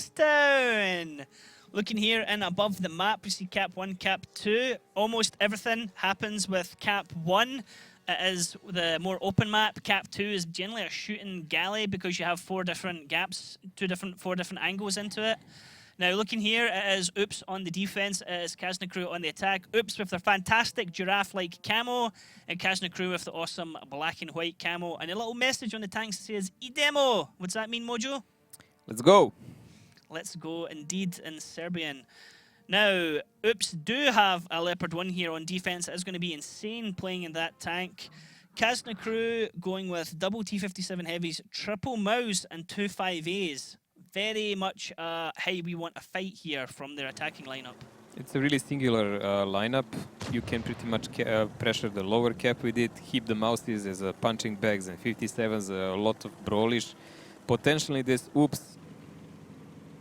Crosstown. Looking in and above the map, we see Cap 1, Cap 2. Almost everything happens with Cap 1. It is the more open map. Cap 2 is generally a shooting galley because you have 4 different gaps, 4 different angles into it. Now, looking here, it is Oops on the defense, it is Kazna crew on the attack. Oops with their fantastic giraffe-like camo, and Kazna crew with the awesome black and white camo. And a little message on the tanks that says, "Idemo." What's that mean, Mojo? Let's go. Let's go, indeed, in Serbian. Now, Oops do have a Leopard 1 here on defense. It is going to be insane playing in that tank. Kazna crew going with double T57 heavies, triple mouse, and 2 5As. Very much how we want a fight here from their attacking lineup. It's a really singular lineup. You can pretty much pressure the lower cap with it, keep the mouses as punching bags and 57s, a lot of brawlish. Potentially this Oops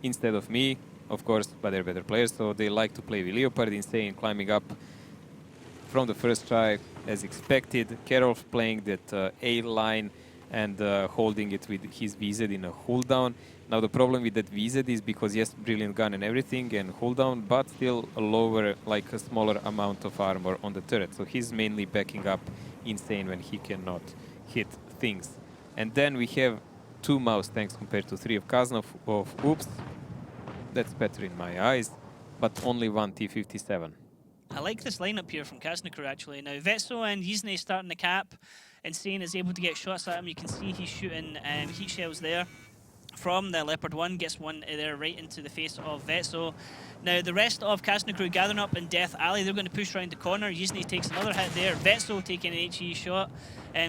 instead of me, of course, but they're better players, so they like to play with Leopard, insane, climbing up from the first try as expected. Karol playing that A line and holding it with his VZ in a hold down. Now the problem with that VZ is because yes, brilliant gun and everything and hold down, but still a lower, like a smaller amount of armor on the turret. So he's mainly backing up insane when he cannot hit things. And then we have 2 mouse tanks compared to 3 of Kazna of Oops. That's better in my eyes, but only 1 T57. I like this lineup here from Kazna crew actually. Now Vetso and Yizne starting the cap. Insane is able to get shots at him. You can see he's shooting heat shells there from the Leopard 1, gets one there right into the face of Vetso. Now the rest of Kazna crew gathering up in Death Alley, they're going to push around the corner. Yizne takes another hit there, Vetso taking an HE shot.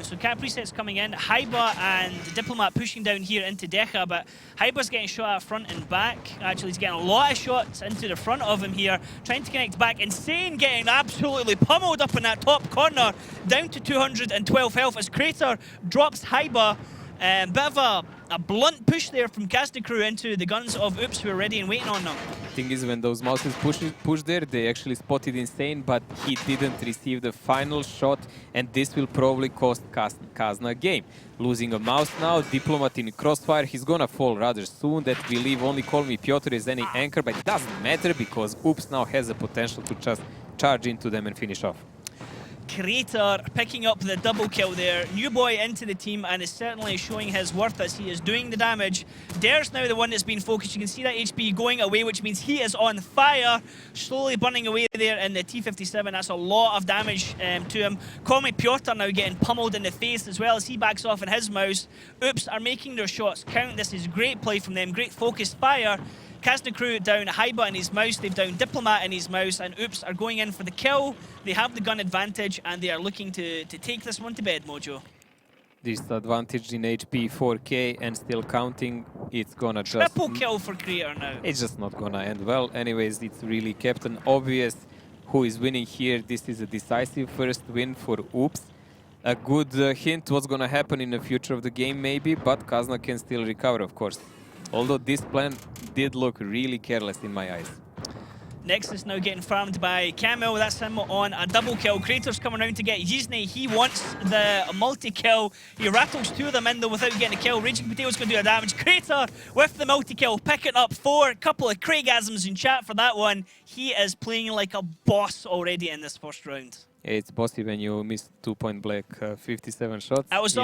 So cap resets coming in, Haiba and the Diplomat pushing down here into Decha, but Haiba's getting shot at front and back. Actually, he's getting a lot of shots into the front of him here, trying to connect back. Insane getting absolutely pummeled up in that top corner, down to 212 health as Crater drops Haiba. Bit of a blunt push there from Kazna crew into the guns of Oops, who are ready and waiting on them. Thing is, when those mouses push there, they actually spotted insane, but he didn't receive the final shot, and this will probably cost Kazna a game. Losing a mouse now, Diplomat in crossfire, he's gonna fall rather soon. That will leave only Call Me Piotr as any anchor, but it doesn't matter because Oops now has the potential to just charge into them and finish off. Crater picking up the double kill there. New boy into the team and is certainly showing his worth as he is doing the damage. Dare's now the one that's been focused. You can see that HP going away, which means he is on fire. Slowly burning away there in the T57. That's a lot of damage to him. Call Me Piotr now getting pummeled in the face as well as he backs off in his mouse. Oops are making their shots count. This is great play from them. Great focused fire. Kazna crew down Haiba and his mouse, they've down Diplomat and his mouse, and Oops are going in for the kill. They have the gun advantage, and they are looking to take this one to bed, Mojo. Disadvantage in HP 4K and still counting. It's gonna just... Triple kill for Creator now. It's just not gonna end well. Anyways, it's really Captain Obvious who is winning here. This is a decisive first win for Oops. A good hint what's gonna happen in the future of the game maybe, but Kazna can still recover, of course. Although this plan did look really careless in my eyes. Nexus now getting farmed by Camel. That's him on a double kill. Kratos coming around to get Yizne. He wants the multi-kill. He rattles 2 of them in though without getting a kill. Raging Potato's going to do a damage. Crater with the multi-kill, picking up 4. A couple of Craigasms in chat for that one. He is playing like a boss already in this first round. It's bossy when you miss 2-point black 57 shots. It was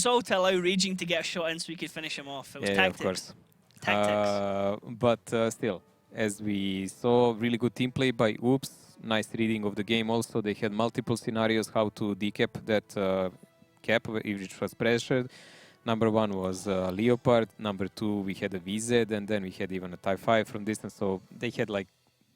all to allow Raging to get a shot in so we could finish him off. It was tactics. Of course. Tactics. But still, as we saw, really good team play by Oops. Nice reading of the game also. They had multiple scenarios how to decap that cap which was pressured. Number 1 was Leopard. Number 2 we had a VZ, and then we had even a Type 5 from distance. So they had like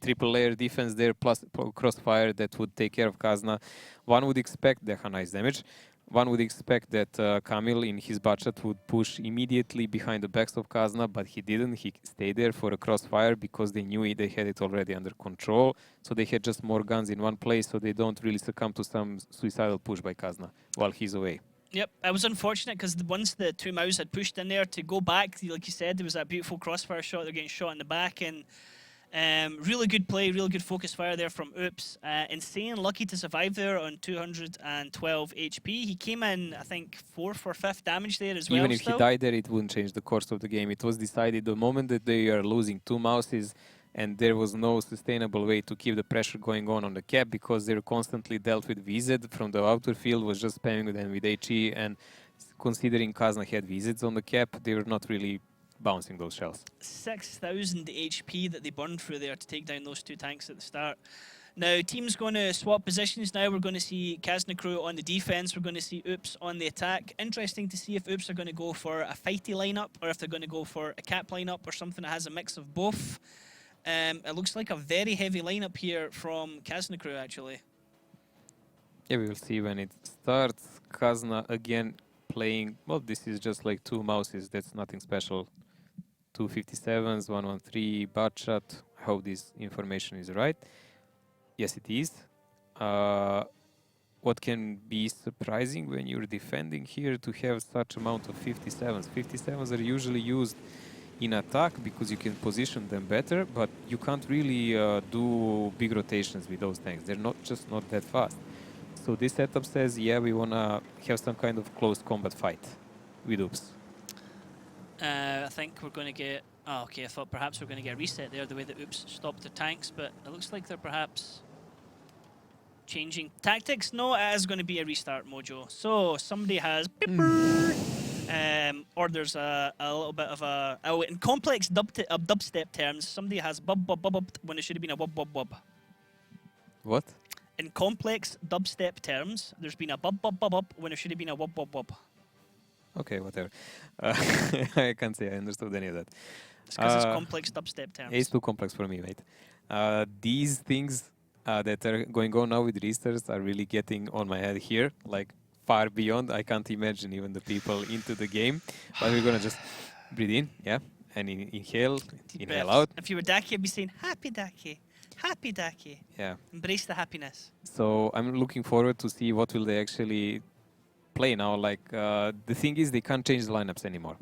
triple layer defense there plus crossfire that would take care of Kazna. One would expect Decha nice damage. One would expect that Kamil in his budget would push immediately behind the backs of Kazna, but he didn't. He stayed there for a crossfire because they knew they had it already under control. So they had just more guns in one place, so they don't really succumb to some suicidal push by Kazna while he's away. Yep, it was unfortunate because once the 2 mouse had pushed in there to go back, like you said, there was that beautiful crossfire shot. They're getting shot in the back, and Really good play, really good focus fire there from Oops. Insane lucky to survive there on 212 HP. He came in, I think, 4th or 5th damage there as well. Even if still. he died there, it wouldn't change the course of the game. It was decided the moment that they are losing 2 mouses and there was no sustainable way to keep the pressure going on the cap because they were constantly dealt with VZ from the outer field, was just spamming them with HE, and considering Kazna had VZs on the cap, they were not really bouncing those shells. 6,000 HP that they burned through there to take down those 2 tanks at the start. Now, team's going to swap positions now. We're going to see Kazna crew on the defense. We're going to see Oops on the attack. Interesting to see if Oops are going to go for a fighty lineup or if they're going to go for a cap lineup or something that has a mix of both. It looks like a very heavy lineup here from Kazna crew, actually. Yeah, we will see when it starts. Kazna again playing, well, this is just like 2 mouses. That's nothing special. 257s, 113, butt shot. I hope this information is right. Yes, it is. What can be surprising when you're defending here to have such amount of 57s. 57s are usually used in attack because you can position them better, but you can't really do big rotations with those tanks. They're not that fast. So this setup says, yeah, we wanna have some kind of close combat fight with Oops. I think we're going to get... Oh, okay, I thought perhaps we're going to get a reset there, the way that Oops stopped their tanks, but it looks like they're perhaps changing tactics. No, it is going to be a restart, Mojo. So, somebody has... or there's a little bit of a... Oh, in complex dubstep terms, somebody has bub bub bub bub when it should have been a wub wub wub. What? In complex dubstep terms, there's been a bub bub bub bub when it should have been a wub wub wub. Okay, whatever. I can't say I understood any of that. It's because it's complex dubstep terms. It's too complex for me, mate. These things that are going on now with restarts are really getting on my head here, like far beyond. I can't imagine even the people into the game. But we're gonna just breathe in, yeah, and inhale out. If you were Daki, I'd be saying, happy Daki, happy Daki. Yeah. Embrace the happiness. So I'm looking forward to see what will they actually play now. Like the thing is, they can't change the lineups anymore,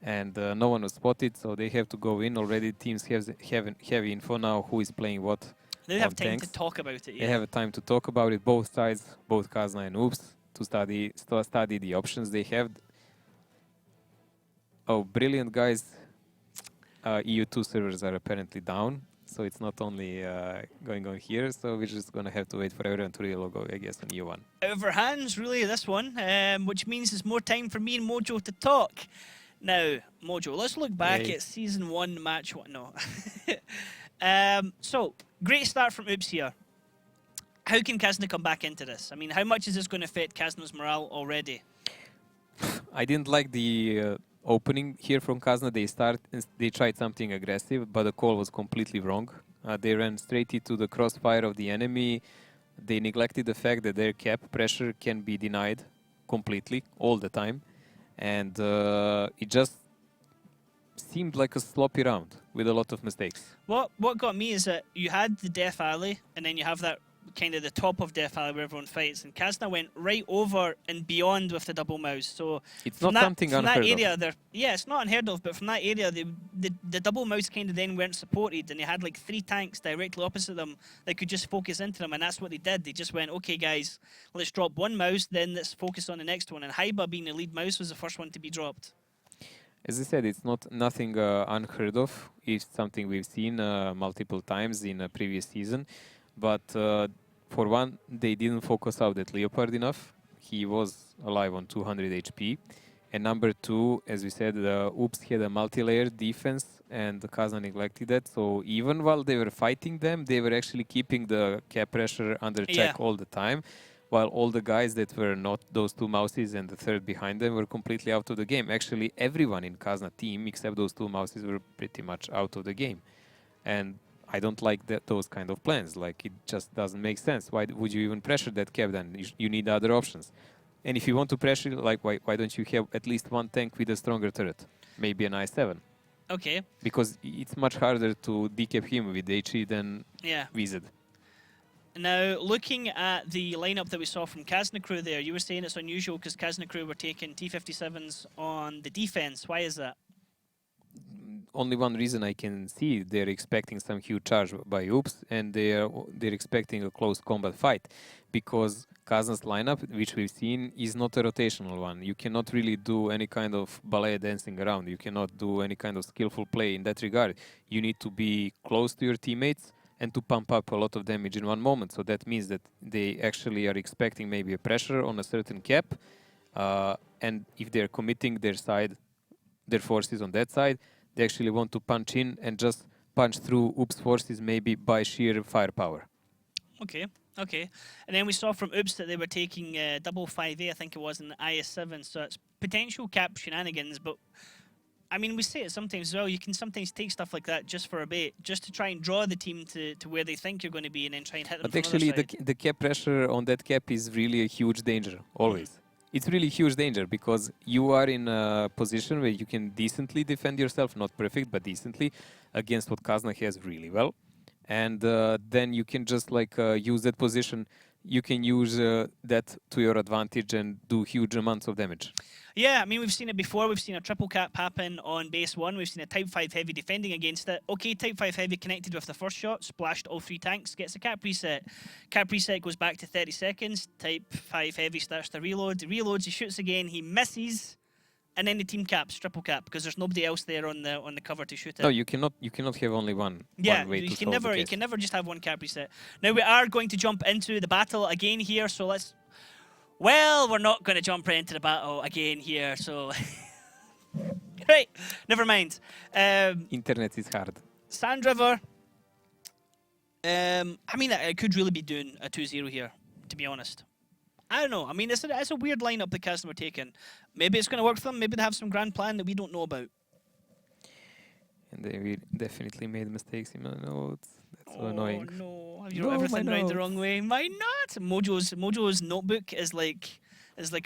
and no one was spotted, so they have to go in already. Teams have info now who is playing what. They have time tanks. to talk about it. Yeah. They have a time to talk about it. Both sides, both Kazna and Oops, to study the options they have. Oh, brilliant guys! EU2 servers are apparently down. So it's not only going on here, so we're just going to have to wait for everyone to relog, I guess, on EU1. Out of our hands, really, this one, which means there's more time for me and Mojo to talk. Now, Mojo, let's look back at Season 1, Match 1. No. So, great start from Oops here. How can Kazna come back into this? I mean, how much is this going to affect Kazna's morale already? I didn't like the... opening here from Kazna. They tried something aggressive, but the call was completely wrong. They ran straight into the crossfire of the enemy. They neglected the fact that their cap pressure can be denied completely all the time, and it just seemed like a sloppy round with a lot of mistakes. What got me is that you had the Death Alley, and then you have that kind of the top of Death Alley where everyone fights, and Kazna went right over and beyond with the double mouse. So it's not something unheard of. Yeah, it's not unheard of, but from that area, the double mouse kind of then weren't supported, and they had like 3 tanks directly opposite them that could just focus into them, and that's what they did. They just went, okay, guys, let's drop one mouse, then let's focus on the next one. And Haiba, being the lead mouse, was the first one to be dropped. As I said, it's nothing unheard of. It's something we've seen multiple times in a previous season, but. For one, they didn't focus out that Leopard enough. He was alive on 200 HP. And number 2, as we said, Oops had a multi-layer defense and Kazna neglected that. So even while they were fighting them, they were actually keeping the cap pressure under check all the time. While all the guys that were not those 2 mouses and the third behind them were completely out of the game. Actually, everyone in Kazna team except those 2 mouses were pretty much out of the game. And I don't like those kind of plans. Like, it just doesn't make sense. Why would you even pressure that cap then? You need other options. And if you want to pressure, like, why don't you have at least one tank with a stronger turret? Maybe an I7. Okay. Because it's much harder to decap him with HE than VZ. Now, looking at the lineup that we saw from Kazna crew there, you were saying it's unusual because Kazna crew were taking T57s on the defense. Why is that? only one reason I can see. They're expecting some huge charge by Oops, and they're expecting a close combat fight, because Kazna's lineup, which we've seen, is not a rotational one. You cannot really do any kind of ballet dancing around. You cannot do any kind of skillful play in that regard. You need to be close to your teammates and to pump up a lot of damage in one moment. So that means that they actually are expecting maybe a pressure on a certain cap, and if they're committing their forces on that side, they actually want to punch in and just punch through Oops forces maybe by sheer firepower. Okay, okay. And then we saw from Oops that they were taking double 5A, I think it was, in the IS-7, so it's potential cap shenanigans, but I mean, we say it sometimes as well, you can sometimes take stuff like that just for a bait, just to try and draw the team to where they think you're going to be and then try and hit them But from actually, the other side. the cap pressure on that cap is really a huge danger, always. It's really huge danger, because you are in a position where you can decently defend yourself, not perfect, but decently, against what Kazna has really well. And then you can just like use that position. You can use that to your advantage and do huge amounts of damage. Yeah, I mean, we've seen it before. We've seen a triple cap happen on base 1. We've seen a Type 5 Heavy defending against it. Okay, Type 5 Heavy connected with the first shot, splashed all 3 tanks, gets a cap reset. Cap reset goes back to 30 seconds. Type 5 Heavy starts to reload. He reloads, he shoots again, he misses. And then the team caps, triple cap, because there's nobody else there on the cover to shoot it. No, you cannot have only one. Yeah, one way you to can solve never the you case. can never just have one cap reset. Now we are going to jump into the battle again here, so let's. Well, we're not going to jump right into the battle again here, so. Right, never mind. Internet is hard. Sand River. I mean, I could really be doing a 2-0 here, to be honest. I don't know. I mean, it's a weird lineup the Kazna were taking. Maybe it's going to work for them. Maybe they have some grand plan that we don't know about. And they definitely made mistakes in my notes. That's so annoying. Oh no! Have you wrote everything round the wrong way? My notes. Mojo's notebook is like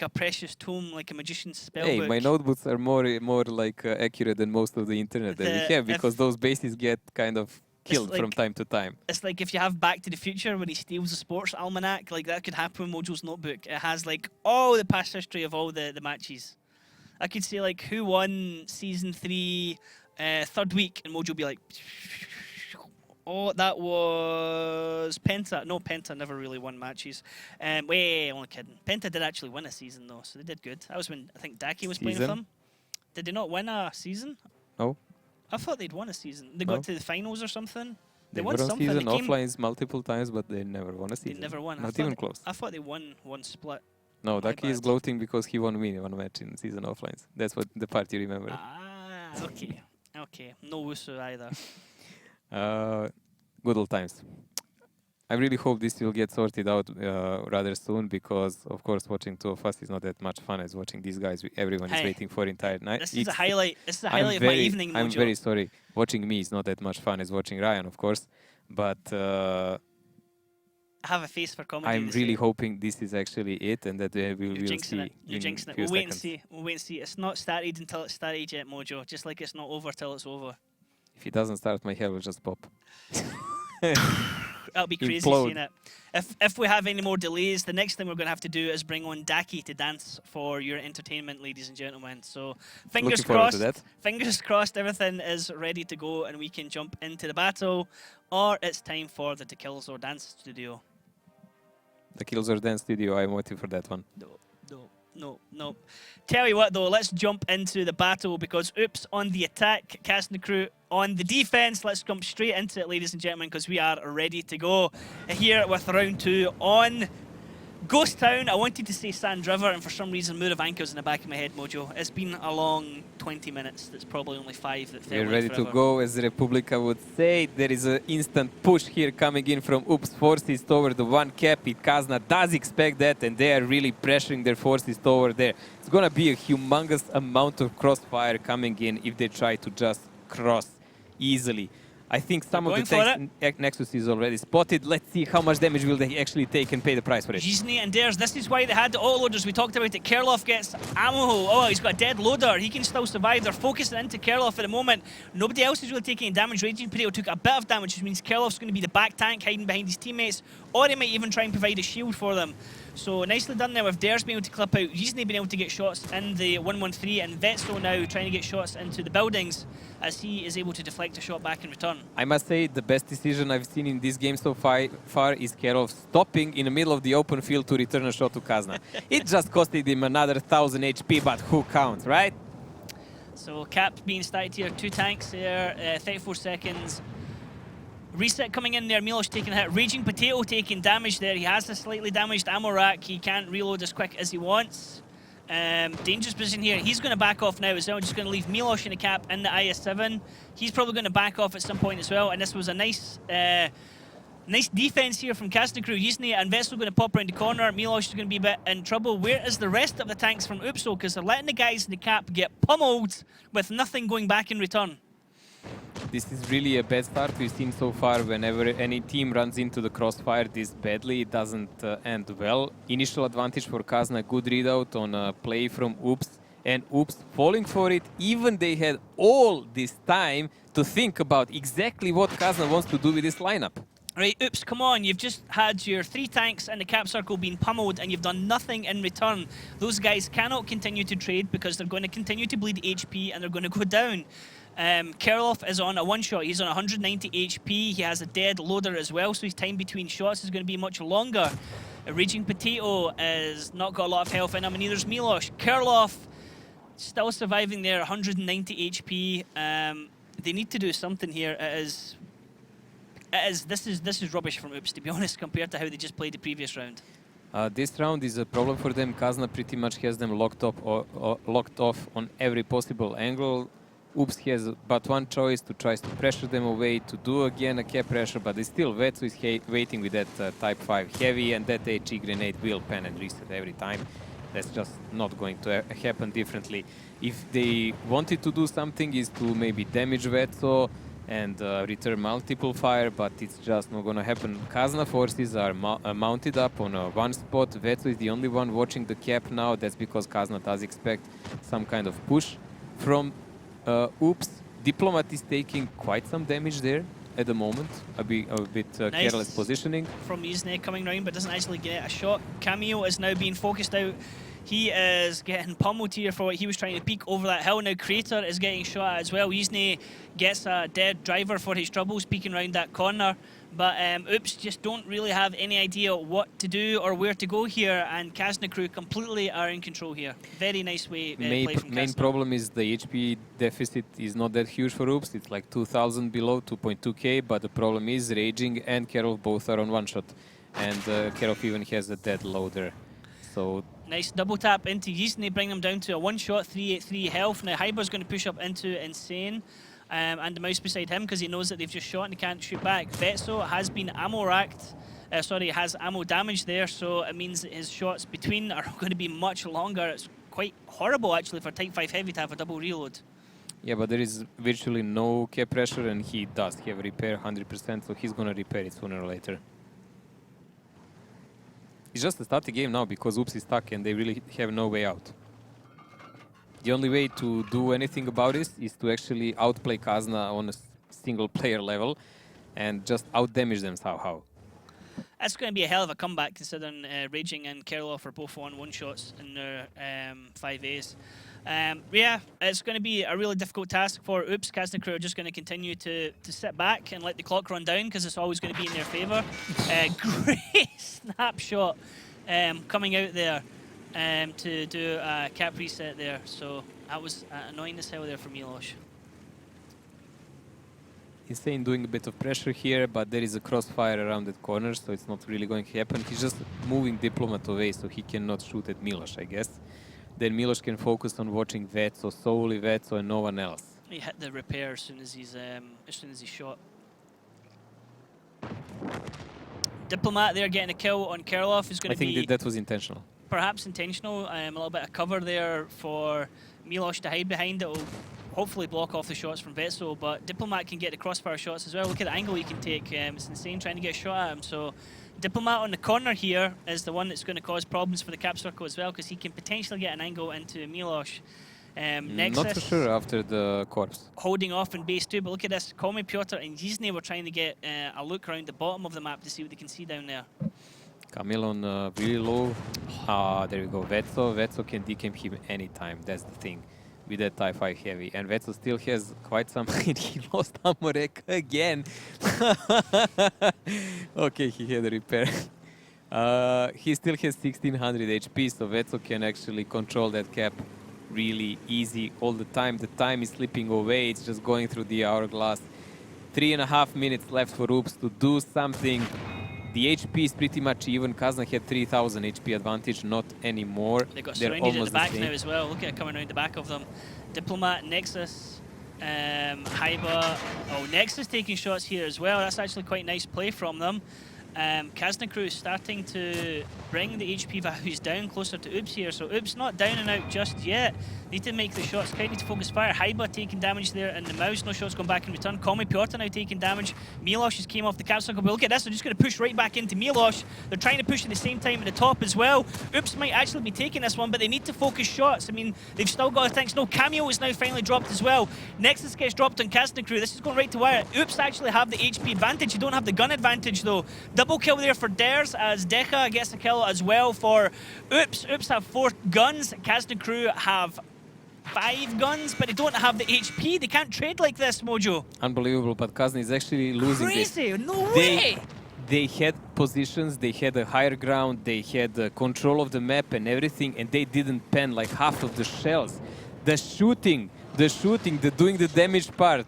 a precious tome, like a magician's spell Hey, book. my notebooks are more like accurate than most of the internet that we have, because those bases get kind of killed from time to time. It's like if you have Back to the Future when he steals the sports almanac, like that could happen with Mojo's notebook. It has like all the past history of all the matches. I could say like who won season 3, 3rd week, and Mojo would be like, oh, that was Penta. No, Penta never really won matches. Wait, only kidding. Penta did actually win a season though, so they did good. That was when I think Daki was playing with them. Did they not win a season? No. I thought they'd won a season. They No. got to the finals or something. They won were on something. season They came... offlines multiple times, but they never won a They season. never won. Not even close. I thought they won one split. No, My Daki is bad. gloating because he won one match in season offlines. That's what the part you remember. Ah, okay. Okay. No Wusu either. Good old times. I really hope this will get sorted out rather soon, because, of course, watching two of us is not that much fun as watching these guys. Everyone is waiting for entire night. This is a highlight. This is a highlight of my evening, Mojo. I'm very sorry. Watching me is not that much fun as watching Ryan, of course. But I have a face for comedy. I'm really hoping this is actually it, and that we'll see. It. You're jinxing it. We'll wait and see. We'll wait and see. It's not started until it's started yet, Mojo. Just like it's not over till it's over. If it doesn't start, my hair will just pop. That'll be crazy seeing it. If we have any more delays, the next thing we're going to have to do is bring on Daki to dance for your entertainment, ladies and gentlemen. So fingers crossed. Fingers crossed, everything is ready to go and we can jump into the battle, or it's time for the Kills or Dance Studio. The Kills or Dance Studio. I'm waiting for that one. No. Tell you what though, let's jump into the battle, because Oops on the attack, Kazna crew on the defense. Let's jump straight into it, ladies and gentlemen, because we are ready to go here with round 2 on Ghost Town. I wanted to say Sand River, and for some reason Muravanka was in the back of my head, Mojo. It's been a long 20 minutes. That's probably only 5 that felt We're like ready forever. to go, as the Republica would say. There is an instant push here coming in from Oops forces toward the 1 cap. Kazna does expect that, and they are really pressuring their forces toward there. It's going to be a humongous amount of crossfire coming in if they try to just cross easily. I think some of the tanks Nexus is already spotted. Let's see how much damage will they actually take and pay the price for it. Gisney and Dares, this is why they had the autoloaders. We talked about it. Kerloff gets ammo. Oh, he's got a dead loader. He can still survive. They're focusing into Kerloff at the moment. Nobody else is really taking any damage. Raging Potato took a bit of damage, which means Kerloff's going to be the back tank hiding behind his teammates, or he might even try and provide a shield for them. So nicely done there with Dares being able to clip out, Yizne being able to get shots in the 113, and Vetso now trying to get shots into the buildings as he is able to deflect a shot back in return. I must say the best decision I've seen in this game so far is Kerov stopping in the middle of the open field to return a shot to Kazna. It just costed him another 1000 HP, but who counts, right? So Cap being started here, 2 tanks there, 34 seconds. Reset coming in there, Milos taking a hit. Raging Potato taking damage there. He has a slightly damaged ammo rack. He can't reload as quick as he wants. Dangerous position here. He's going to back off now as well. Just going to leave Milos in the Cap in the IS-7. He's probably going to back off at some point as well. And this was a nice nice defense here from Kazna crew. Yizne and Vetso going to pop around the corner. Milos is going to be a bit in trouble. Where is the rest of the tanks from Oopso? Because they're letting the guys in the Cap get pummeled with nothing going back in return. This is really a bad start we've seen so far. Whenever any team runs into the crossfire this badly, it doesn't end well. Initial advantage for Kazna, good readout on a play from Oops. And Oops falling for it, even they had all this time to think about exactly what Kazna wants to do with this lineup. Right, Oops, come on. You've just had your 3 tanks in the cap circle being pummeled and you've done nothing in return. Those guys cannot continue to trade because they're going to continue to bleed HP and they're going to go down. Kerloff is on a 1-shot. He's on 190 HP. He has a dead loader as well, so his time between shots is going to be much longer. A Raging Potato has not got a lot of health in him, and neither's Milos. Kerloff still surviving there, 190 HP. They need to do something here. This is rubbish from Oops, to be honest, compared to how they just played the previous round. This round is a problem for them. Kazna pretty much has them locked off on every possible angle. Oops has but one choice to try to pressure them away, to do again a cap pressure, but still Vetso is waiting with that Type 5 heavy, and that HE grenade will pan and reset every time. That's just not going to happen differently. If they wanted to do something is to maybe damage Vetso and return multiple fire, but it's just not going to happen. Kazna forces are mounted up on one spot. Vetso is the only one watching the cap now. That's because Kazna does expect some kind of push from Oops. Diplomat is taking quite some damage there at the moment. A bit nice careless positioning. From Yizne coming round, but doesn't actually get a shot. Cameo is now being focused out. He is getting pummeled here for what he was trying to peek over that hill. Now Crater is getting shot at as well. Yizne gets a dead driver for his troubles peeking around that corner. But Oops just don't really have any idea what to do or where to go here, and Kazna crew completely are in control here. Very nice way play from Kazna. Main problem is the HP deficit is not that huge for Oops. It's like 2,000 below, 2.2k, but the problem is Raging and Kerov both are on 1-shot. And Kerov even has a dead loader. So nice double tap into Yizne, bring them down to a 1-shot, 383 health. Now Hyber's going to push up into Insane. And the mouse beside him because he knows that they've just shot and he can't shoot back. Vetso has been ammo racked, has ammo damage there, so it means that his shots between are going to be much longer. It's quite horrible actually for Type 5 Heavy to have a double reload. Yeah, but there is virtually no cap pressure and he does have repair 100%, so he's going to repair it sooner or later. It's just a static game now because Oops is stuck and they really have no way out. The only way to do anything about this is to actually outplay Kazna on a single player level and just outdamage them somehow. That's going to be a hell of a comeback considering Raging and Kerloff are both on 1-shots in their 5As. Yeah, it's going to be a really difficult task for Oops. Kazna crew are just going to continue to sit back and let the clock run down because it's always going to be in their favour. Great snapshot coming out there. To do a cap reset there, so that was annoying as hell there for Milos. Insane doing a bit of pressure here, but there is a crossfire around that corner, so it's not really going to happen. He's just moving Diplomat away, so he cannot shoot at Milos, I guess. Then Milos can focus on watching Vetso, solely Vetso, and no one else. He hit the repair as soon as he's shot. Diplomat there getting a kill on Kerloff is going to be. I think that was intentional. Perhaps intentional. A little bit of cover there for Milos to hide behind. It will hopefully block off the shots from Vetso, but Diplomat can get the crossfire shots as well. Look at the angle he can take. It's insane trying to get a shot at him. So Diplomat on the corner here is the one that's going to cause problems for the cap circle as well because he can potentially get an angle into Milos. Not so sure after the corpse. Holding off in base 2, but look at this. Komi, Piotr and Yizne were trying to get a look around the bottom of the map to see what they can see down there. Camille on really low. There we go. Vetso can decamp him anytime. That's the thing with that Type 5 heavy. And Vetso still has quite some... He lost Amorek again. Okay, he had a repair. He still has 1600 HP, so Vetso can actually control that cap really easy all the time. The time is slipping away. It's just going through the hourglass. 3.5 minutes left for Oops to do something. The HP is pretty much even. Kazna had 3000 HP advantage, not anymore. They got They're surrounded at the almost back the now same. as well. Look at it coming around the back of them. Diplomat, Nexus, Haiba. Oh, Nexus taking shots here as well. That's actually quite nice play from them. Kazna crew is starting to bring the HP values down closer to Oops here. So Oops not down and out just yet. Need to make the shots count, need to focus fire. Haiba taking damage there, and the mouse, no shots going back in return. Komi Piotr now taking damage. Milosh just came off the cap circle, but look at this, they're just going to push right back into Milosh. They're trying to push at the same time at the top as well. Oops might actually be taking this one, but they need to focus shots. I mean, they've still got things. No, Cameo is now finally dropped as well. Nexus gets dropped on Kazna crew. This is going right to wire. Oops actually have the HP advantage. You don't have the gun advantage though. Double kill there for Dares as Deca gets a kill as well for Oops. Oops have 4 guns. Kazna crew have 5 guns, but they don't have the HP. They can't trade like this, Mojo. Unbelievable, but Kazna is actually losing this. Crazy, no way! They had positions, they had a higher ground, they had control of the map and everything, and they didn't pen like half of the shells. The shooting, the doing the damage part.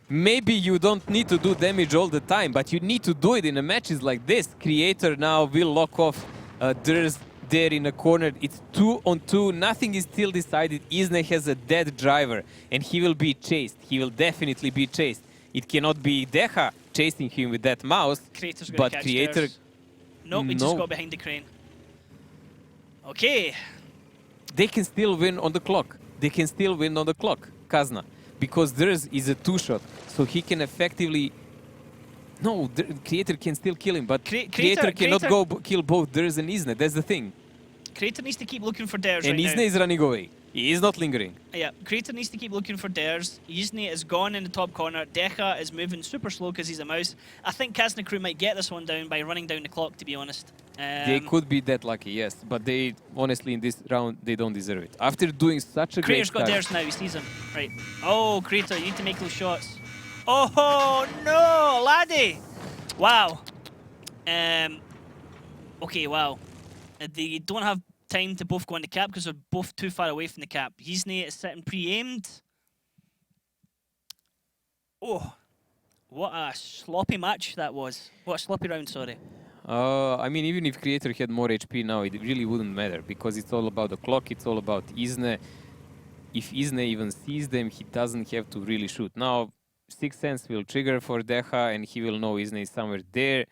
Maybe you don't need to do damage all the time, but you need to do it in a matches like this. Creator now will lock off Durs there in a corner. It's 2-on-2. Nothing is still decided. Isne has a dead driver, and he will be chased. He will definitely be chased. It cannot be Deha chasing him with that mouse, Creator's gonna but catch Creator... theirs. Nope, he just got behind the crane. Okay. They can still win on the clock. They can still win on the clock, Kazna, because Durs is a 2-shot, so he can effectively... No, the Creator can still kill him, but Creator cannot go kill both Durs and Isne. That's the thing. Creator needs to keep looking for Dares And right Isne now. is running away. He is not lingering. Yeah, Creator needs to keep looking for Dares. Isne is gone in the top corner. Deca is moving super slow because he's a mouse. I think Kazna crew might get this one down by running down the clock, to be honest. They could be that lucky, yes, but they, honestly, in this round, they don't deserve it. After doing such a Creator's great got start... Dares now, he sees him. Right. Oh, Creator, you need to make those shots. Oh, no, laddie! Wow. Okay, wow. They don't have time to both go on the cap because they're both too far away from the cap. Yizne is sitting pre-aimed. Oh, what a sloppy match that was. What a sloppy round, sorry. I mean, even if Creator had more HP now, it really wouldn't matter, because it's all about the clock, it's all about Isne. If Isne even sees them, he doesn't have to really shoot. Now, Sixth Sense will trigger for Deha, and he will know Isne is somewhere there.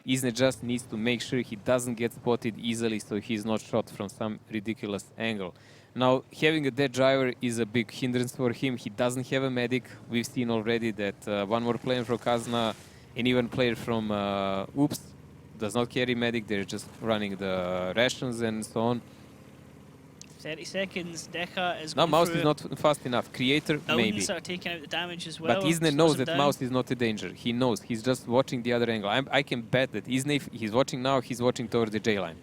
Isne just needs to make sure he doesn't get spotted easily, so he's not shot from some ridiculous angle. Now, having a dead driver is a big hindrance for him. He doesn't have a medic. We've seen already that one more player from Kazna and even player from Oops does not carry medic. They're just running the rations and so on. 30 seconds, Deca is Now going Mouse through is not fast enough. Creator, maybe. Buildings are taking out the damage as well. But Isne slows knows him that down. Mouse is not a danger. He knows. He's just watching the other angle. I can bet that Isne, if he's watching now, he's watching towards the J line.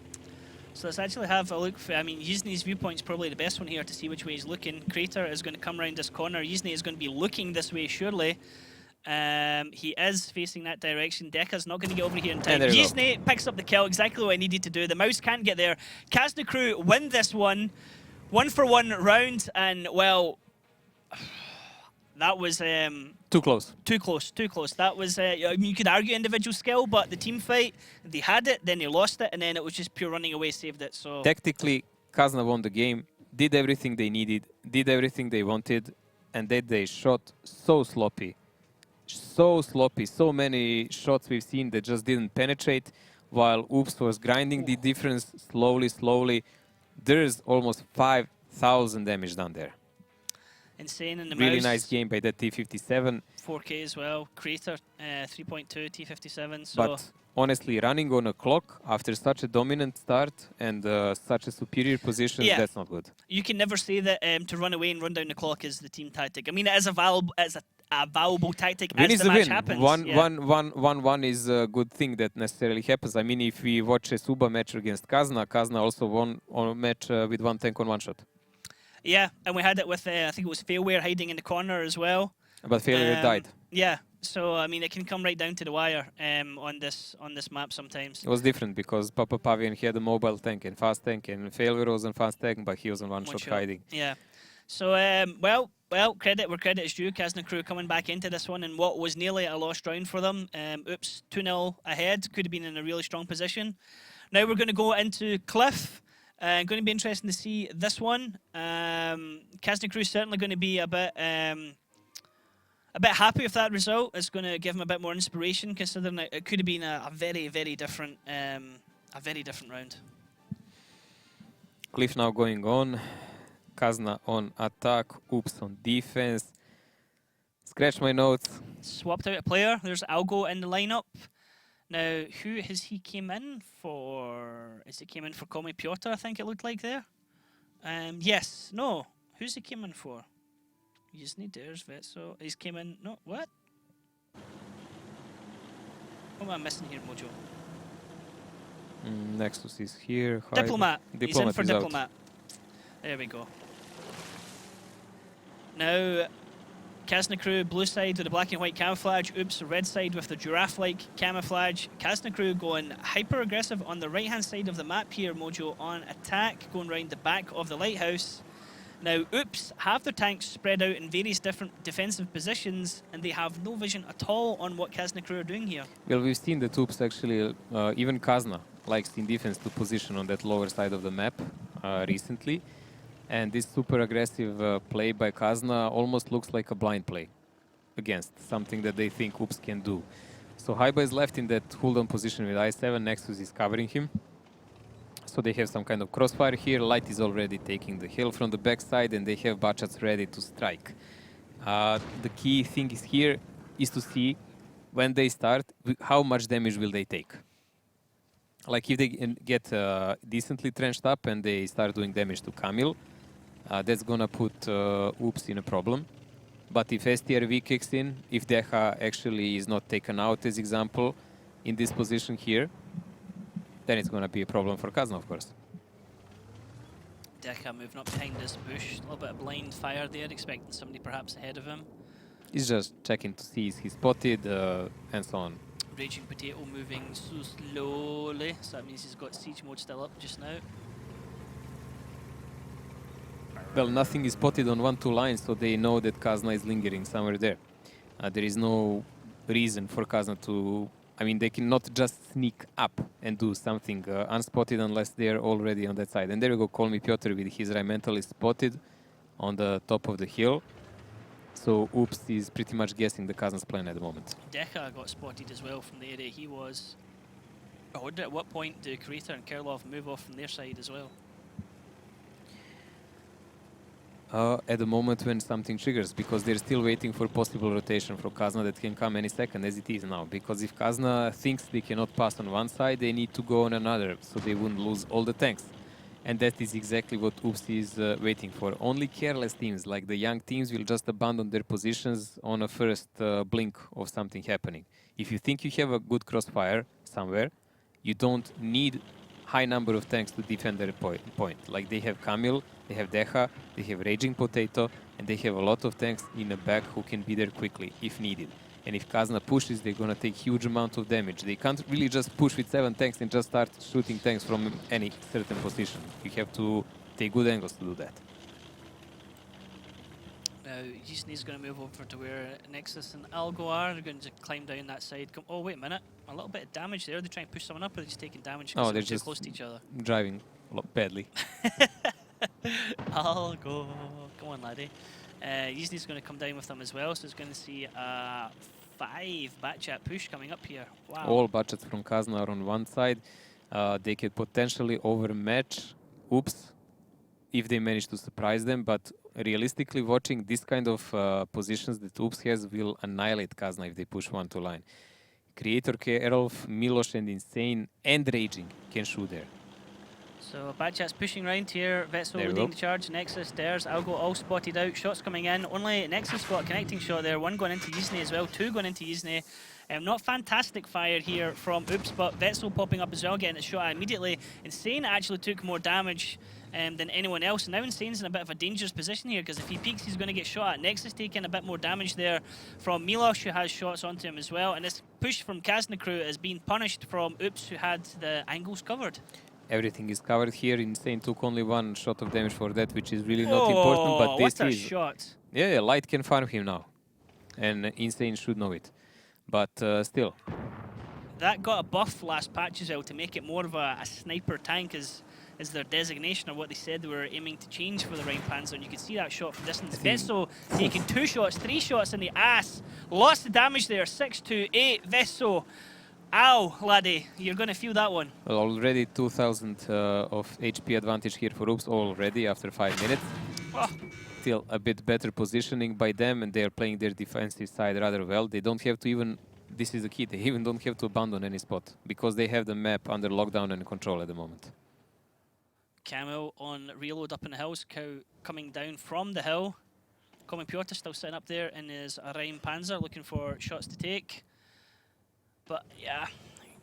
So let's actually have a look. I mean, Yizne's viewpoint is probably the best one here to see which way he's looking. Creator is going to come around this corner. Yizne is going to be looking this way, surely. He is facing that direction. Deca's not going to get over here in time. Yizne picks up the kill, exactly what I needed to do. The mouse can't get there. Kazna crew win this one. 1-for-1 round, and well, that was too close. Too close. That was I mean, you could argue individual skill, but the team fight, they had it, then they lost it, and then it was just pure running away saved it. So tactically, Kazna won the game, did everything they needed, did everything they wanted, and then they shot so sloppy. So many shots we've seen that just didn't penetrate, while Oops was grinding the difference slowly. There's almost 5,000 damage down there. Insane in the really mouse. Nice game by that T57. 4K as well. Creator 3.2 T57. So but honestly, running on a clock after such a dominant start and such a superior position, that's not good. You can never say that to run away and run down the clock is the team tactic. I mean, it is a a valuable tactic Win as is the the match win. happens. One is a good thing that necessarily happens. I mean, if we watch a Suba match against Kazna, Kazna also won on a match with one tank on one shot. Yeah, and we had it with, I think it was Failware hiding in the corner as well. But Failure died. Yeah, so I mean, it can come right down to the wire on this map sometimes. It was different because Papa Pavian had a mobile tank and fast tank, and Failure was on fast tank, but he was on one shot hiding. Yeah. So, well, credit where credit is due. Kazna crew coming back into this one in what was nearly a lost round for them. Oops, 2-0 ahead. Could have been in a really strong position. Now we're going to go into Cliff. Going to be interesting to see this one. Kazna crew certainly going to be a bit happy with that result. It's going to give him a bit more inspiration, considering it could have been a very, very different round. Cliff now going on. Kazna on attack. Oops on defense. Scratch my notes. Swapped out a player. There's Algo in the lineup. Now, who has he came in for? Is he came in for Komi Piotr, I think it looked like there? Yes. No. Who's he came in for? You just need theirs, vet. So he's came in. No, what? What am I missing here, Mojo? Nexus is here. Diplomat. He's in for Diplomat. Out. There we go. Now, Kazna crew, blue side with the black and white camouflage. Oops, red side with the giraffe-like camouflage. Kazna crew going hyper-aggressive on the right-hand side of the map here, Mojo, on attack, going round the back of the lighthouse. Now, Oops have their tanks spread out in various different defensive positions, and they have no vision at all on what Kazna crew are doing here. Well, we've seen that Oops actually, even Kazna likes in defense to position on that lower side of the map recently. And this super aggressive play by Kazna almost looks like a blind play against something that they think Oops can do. So Haiba is left in that hold-on position with I7. Nexus is covering him. So they have some kind of crossfire here. Light is already taking the hill from the backside, and they have Bachats ready to strike. The key thing is here is to see when they start, how much damage will they take. Like if they get decently trenched up and they start doing damage to Camille, that's gonna put Oops in a problem. But if STRV kicks in, if Deha actually is not taken out as example in this position here, then it's gonna be a problem for Kazna, of course. Deha moving up behind this bush, a little bit of blind fire there, expecting somebody perhaps ahead of him. He's just checking to see if he's spotted and so on. Raging Potato moving so slowly, so that means he's got siege mode still up just now. Well, nothing is spotted on 1-2 lines, so they know that Kazna is lingering somewhere there. There is no reason for Kazna to... I mean, they cannot just sneak up and do something unspotted unless they're already on that side. And there we go, Call Me Piotr with his Rheinmetall is spotted on the top of the hill. So Oops is pretty much guessing the Kazna's plan at the moment. Deha got spotted as well from the area he was. I wonder at what point do Creator and Kerlov move off from their side as well? At the moment when something triggers, because they're still waiting for possible rotation from Kazna that can come any second, as it is now. Because if Kazna thinks they cannot pass on one side, they need to go on another, so they wouldn't lose all the tanks. And that is exactly what Oops is waiting for. Only careless teams, like the young teams, will just abandon their positions on a first blink of something happening. If you think you have a good crossfire somewhere, you don't need high number of tanks to defend their point. Like they have Camille, they have Deha, they have Raging Potato, and they have a lot of tanks in the back who can be there quickly if needed. And if Kazna pushes, they're gonna take huge amount of damage. They can't really just push with 7 tanks and just start shooting tanks from any certain position. You have to take good angles to do that. Now, Yusni's going to move over to where Nexus and Algo are. They're going to climb down that side. Oh, wait a minute. A little bit of damage there. They're trying to push someone up, or they're just taking damage because they're too close to each other. Driving a lot badly. Algo. Come on, laddie. Yusni's going to come down with them as well, so it's going to see a 5 Batchat push coming up here. Wow. All Batchats from Kazna are on one side. They could potentially overmatch Oops if they manage to surprise them, but realistically watching this kind of positions that Oops has will annihilate Kazna if they push 1-2 line. Creator, Kerolf, Miloš and Insane and Raging can shoot there. So Batchat's pushing around here. Vetso There we leading go. the charge. Nexus, Dares, Algo all spotted out. Shots coming in. Only Nexus got a connecting shot there. One going into Yizne as well. Two going into Yizne. Not fantastic fire here from Oops, but Vetso popping up as well, getting a shot immediately. Insane actually took more damage than anyone else. And now Insane's in a bit of a dangerous position here, because if he peeks, he's going to get shot at. Nexus taking a bit more damage there from Milosh, who has shots onto him as well. And this push from Kazna crew is being punished from Oops, who had the angles covered. Everything is covered here. Insane took only one shot of damage for that, which is really not important. But this what a is shot! yeah, Light can farm him now, and Insane should know it. But still, that got a buff last patch as well to make it more of a sniper tank is their designation, or what they said they were aiming to change for the Rhine Panzer. And you can see that shot from distance. Vesso taking 2 shots, 3 shots in the ass. Lots of damage there. 6-8. Vesso. Ow, laddie, you're going to feel that one. well, already 2,000 of HP advantage here for Oops already after 5 minutes. Oh. Still a bit better positioning by them, and they are playing their defensive side rather well. They don't have to even, this is the key, they even don't have to abandon any spot, because they have the map under lockdown and control at the moment. Camel on reload up in the hills, Cow coming down from the hill. Common Piotr still sitting up there in his Rhine Panzer looking for shots to take. But yeah,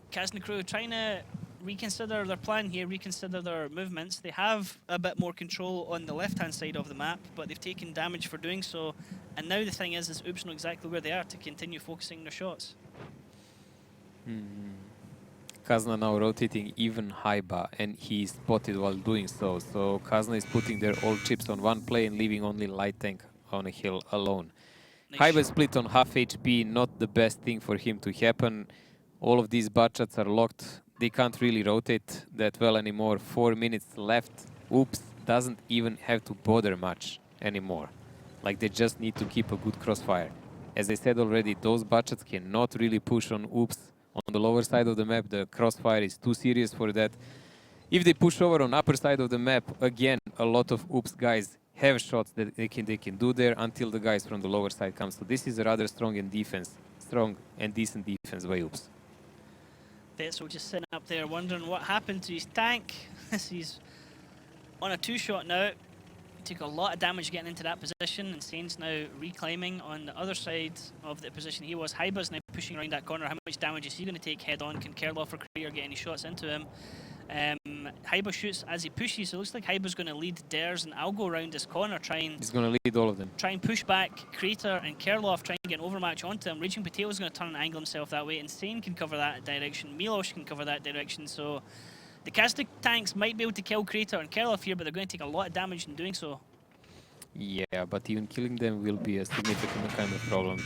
Kazna crew trying to reconsider their plan here, reconsider their movements. They have a bit more control on the left-hand side of the map, but they've taken damage for doing so. And now the thing is Oops know exactly where they are to continue focusing their shots. Kazna now rotating even Haiba, and he is spotted while doing so. So Kazna is putting their all chips on one play and leaving only Light Tank on a hill alone. Nice. Haiba split on half HP, not the best thing for him to happen. All of these butchats are locked. They can't really rotate that well anymore. 4 minutes left. Oops doesn't even have to bother much anymore. Like, they just need to keep a good crossfire. As I said already, those butchats cannot really push on Oops on the lower side of the map. The crossfire is too serious for that. If they push over on upper side of the map, again, a lot of Oops guys have shots that they can do there until the guys from the lower side come. So this is a rather strong and decent defense by Oops. Vetso just sitting up there wondering what happened to his tank. He's on a 2-shot now. He took a lot of damage getting into that position, and Sane's now reclaiming on the other side of the position he was. Haiba's now pushing around that corner. How much damage is he going to take head on? Can Kerloff or Krier get any shots into him? Haiba shoots as he pushes, so it looks like Haiba's going to lead Dares and Algo around this corner, He's going to lead all of them. Try and push back Crater and Kerloff, trying to get an overmatch onto him. Raging Potato's going to turn and angle himself that way. Insane can cover that direction. Milosh can cover that direction, so the Kazna tanks might be able to kill Crater and Kerloff here, but they're going to take a lot of damage in doing so. Yeah, but even killing them will be a significant kind of problem.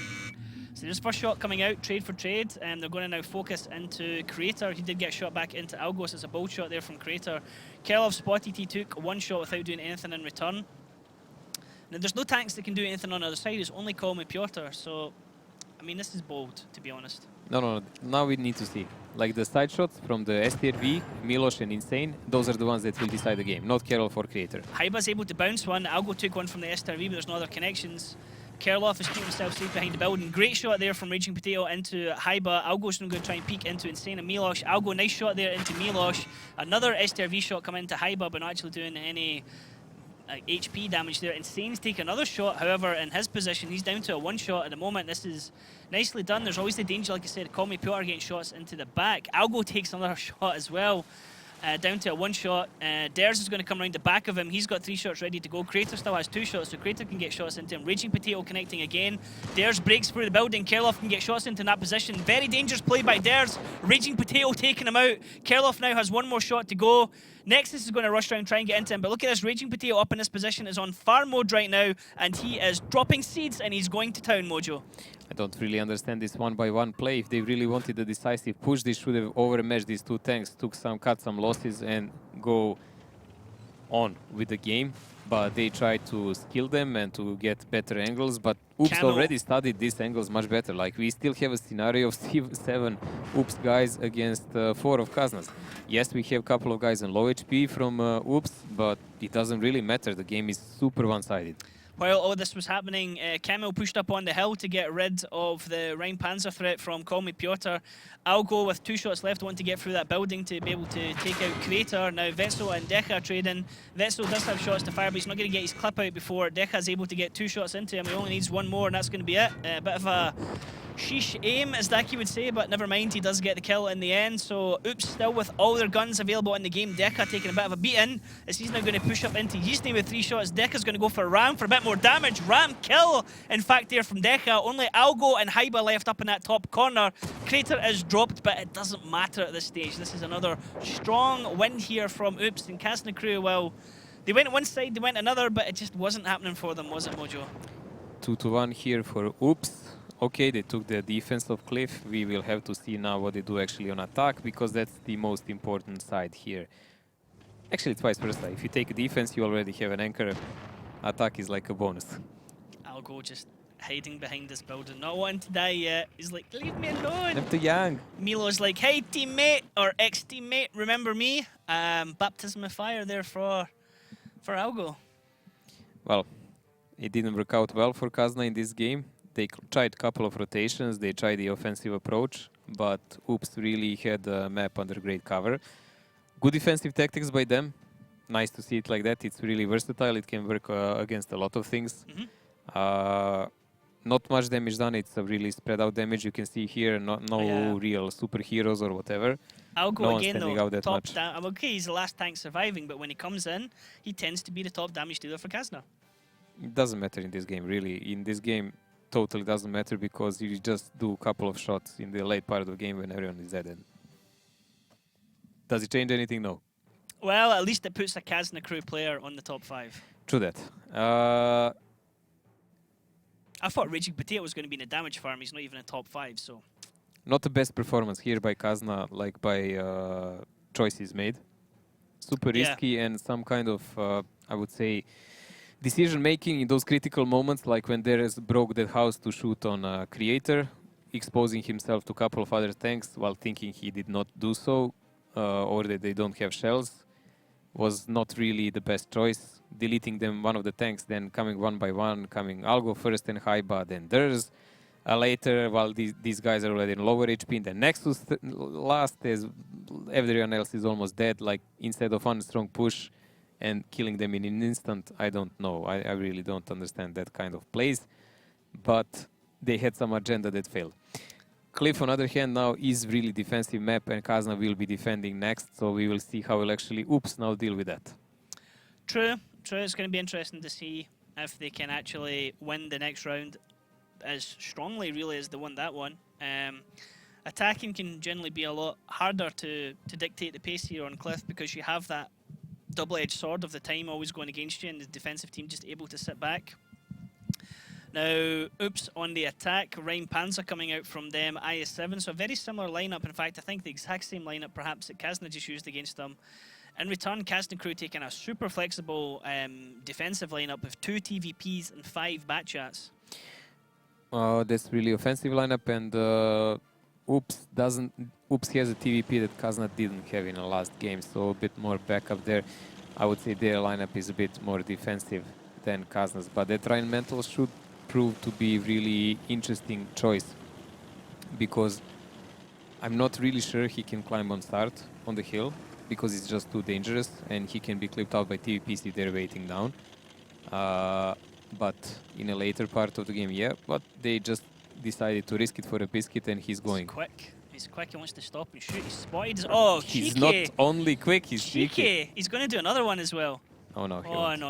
So there's first shot coming out, trade for trade, and they're going to now focus into Crater. He did get shot back into Algos. It's a bold shot there from Crater. Kerloff spotted, he took 1 shot without doing anything in return. Now there's no tanks that can do anything on the other side, it's only Colm and Piotr, so I mean this is bold, to be honest. No, now we need to see. Like the side shots from the STRV, Milosh and Insane, those are the ones that will decide the game, not Kerloff or Crater. Haiba's able to bounce one, Algo took one from the STRV, but there's no other connections. Kerloff is keeping himself safe behind the building. Great shot there from Raging Potato into Haiba. Algo's going to try and peek into Insane and Milosh. Algo, nice shot there into Milosh. Another STRV shot coming into Haiba, but not actually doing any HP damage there. Insane's taking another shot, however, in his position, he's down to a 1 shot at the moment. This is nicely done. There's always the danger, like I said, Colm Piotr getting shots into the back. Algo takes another shot as well. Down to a 1 shot. Dares is going to come around the back of him. He's got 3 shots ready to go. Crater still has 2 shots, so Crater can get shots into him. Raging Potato connecting again. Dares breaks through the building. Kerloff can get shots into that position. Very dangerous play by Dares. Raging Potato taking him out. Kerloff now has 1 more shot to go. Nexus is going to rush around and try and get into him, but look at this. Raging Potato up in this position is on farm mode right now, and he is dropping seeds, and he's going to town, Mojo. I don't really understand this 1-by-1 play. If they really wanted a decisive push, they should have overmatched these 2 tanks, cut some losses, and go on with the game. But they tried to skill them and to get better angles. But Oops already studied these angles much better. Like, we still have a scenario of 7 Oops guys against 4 of Kazna's. Yes, we have a couple of guys on low HP from Oops, but it doesn't really matter. The game is super one-sided. While all this was happening, Kamil pushed up on the hill to get rid of the Rhein Panzer threat from Call Me Piotr. Algo with 2 shots left want to get through that building to be able to take out Crater. Now Vetso and Deca are trading. Vetso does have shots to fire, but he's not going to get his clip out before Deca's able to get 2 shots into him. He only needs 1 more, and that's going to be it. A bit of a sheesh aim, as Daki would say, but never mind, he does get the kill in the end. So Oops still with all their guns available in the game. Deca taking a bit of a beating as he's now going to push up into Yizny with 3 shots. Deca's going to go for Ram for a bit more damage. Ram kill, in fact, there from Deca. Only Algo and Haiba left up in that top corner. Crater is dropped, but it doesn't matter at this stage. This is another strong win here from Oops. And Kazna crew, well, they went one side, they went another, but it just wasn't happening for them, was it, Mojo? 2-1 here for Oops. Okay, they took the defense of Cliff. We will have to see now what they do actually on attack, because that's the most important side here. Actually, it's vice versa. If you take a defense, you already have an anchor. Attack is like a bonus. Algo just hiding behind this building, not wanting to die yet. He's like, leave me alone. I'm too young. Milo's like, hey teammate, or ex-teammate, remember me? Baptism of fire there for Algo. Well, it didn't work out well for Kazna in this game. They tried a couple of rotations, they tried the offensive approach, but Oops really had the map under great cover. Good defensive tactics by them. Nice to see it like that. It's really versatile. It can work against a lot of things. Not much damage done. It's a really spread out damage. You can see here no real superheroes or whatever. Algo No one's again standing though, out that much. I'm okay, he's the last tank surviving, but when he comes in, he tends to be the top damage dealer for Kazna. It doesn't matter in this game, really. In this game, totally doesn't matter, because you just do a couple of shots in the late part of the game when everyone is dead. And does it change anything? No. Well, at least it puts a Kazna crew player on the top 5. True that. I thought Raging Potato was going to be in a damage farm, he's not even in top 5, so... Not the best performance here by Kazna, like by choices made. Super risky and some kind of, I would say, decision making in those critical moments, like when Deres broke that house to shoot on Creator, exposing himself to a couple of other tanks while thinking he did not do so, or that they don't have shells, was not really the best choice. Deleting them, one of the tanks, then coming one by one, coming Algo first and Haiba, then Deres later, while these guys are already in lower HP, and then Nexus last, as everyone else is almost dead, like instead of one strong push and killing them in an instant. I don't know. I really don't understand that kind of plays, but they had some agenda that failed. Cliff, on the other hand, now is really defensive map, and Kazna will be defending next, so we will see how will actually Oops now deal with that. True. It's going to be interesting to see if they can actually win the next round as strongly, really, as they won that one. Attacking can generally be a lot harder to dictate the pace here on Cliff, because you have that double-edged sword of the time always going against you, and the defensive team just able to sit back. Now, Oops on the attack, Rhein Panzer coming out from them, IS-7, so a very similar lineup. In fact, I think the exact same lineup perhaps that Kazna just used against them. In return, Kazna crew taking a super flexible defensive lineup with 2 TVPs and 5 Batchats. That's really offensive lineup, and Oops has a TVP that Kazna didn't have in the last game, so a bit more backup there. I would say their lineup is a bit more defensive than Kazna's, but that Rhein Mental should prove to be really interesting choice, because I'm not really sure he can climb on start on the hill, because it's just too dangerous, and he can be clipped out by TVPs if they're waiting down. But in a later part of the game, yeah, but they just decided to risk it for a biscuit, and he's going. He's quick, he wants to stop and shoot. He's spotted. Oh, he's cheeky. not only quick, he's cheeky. He's going to do another one as well. Oh no,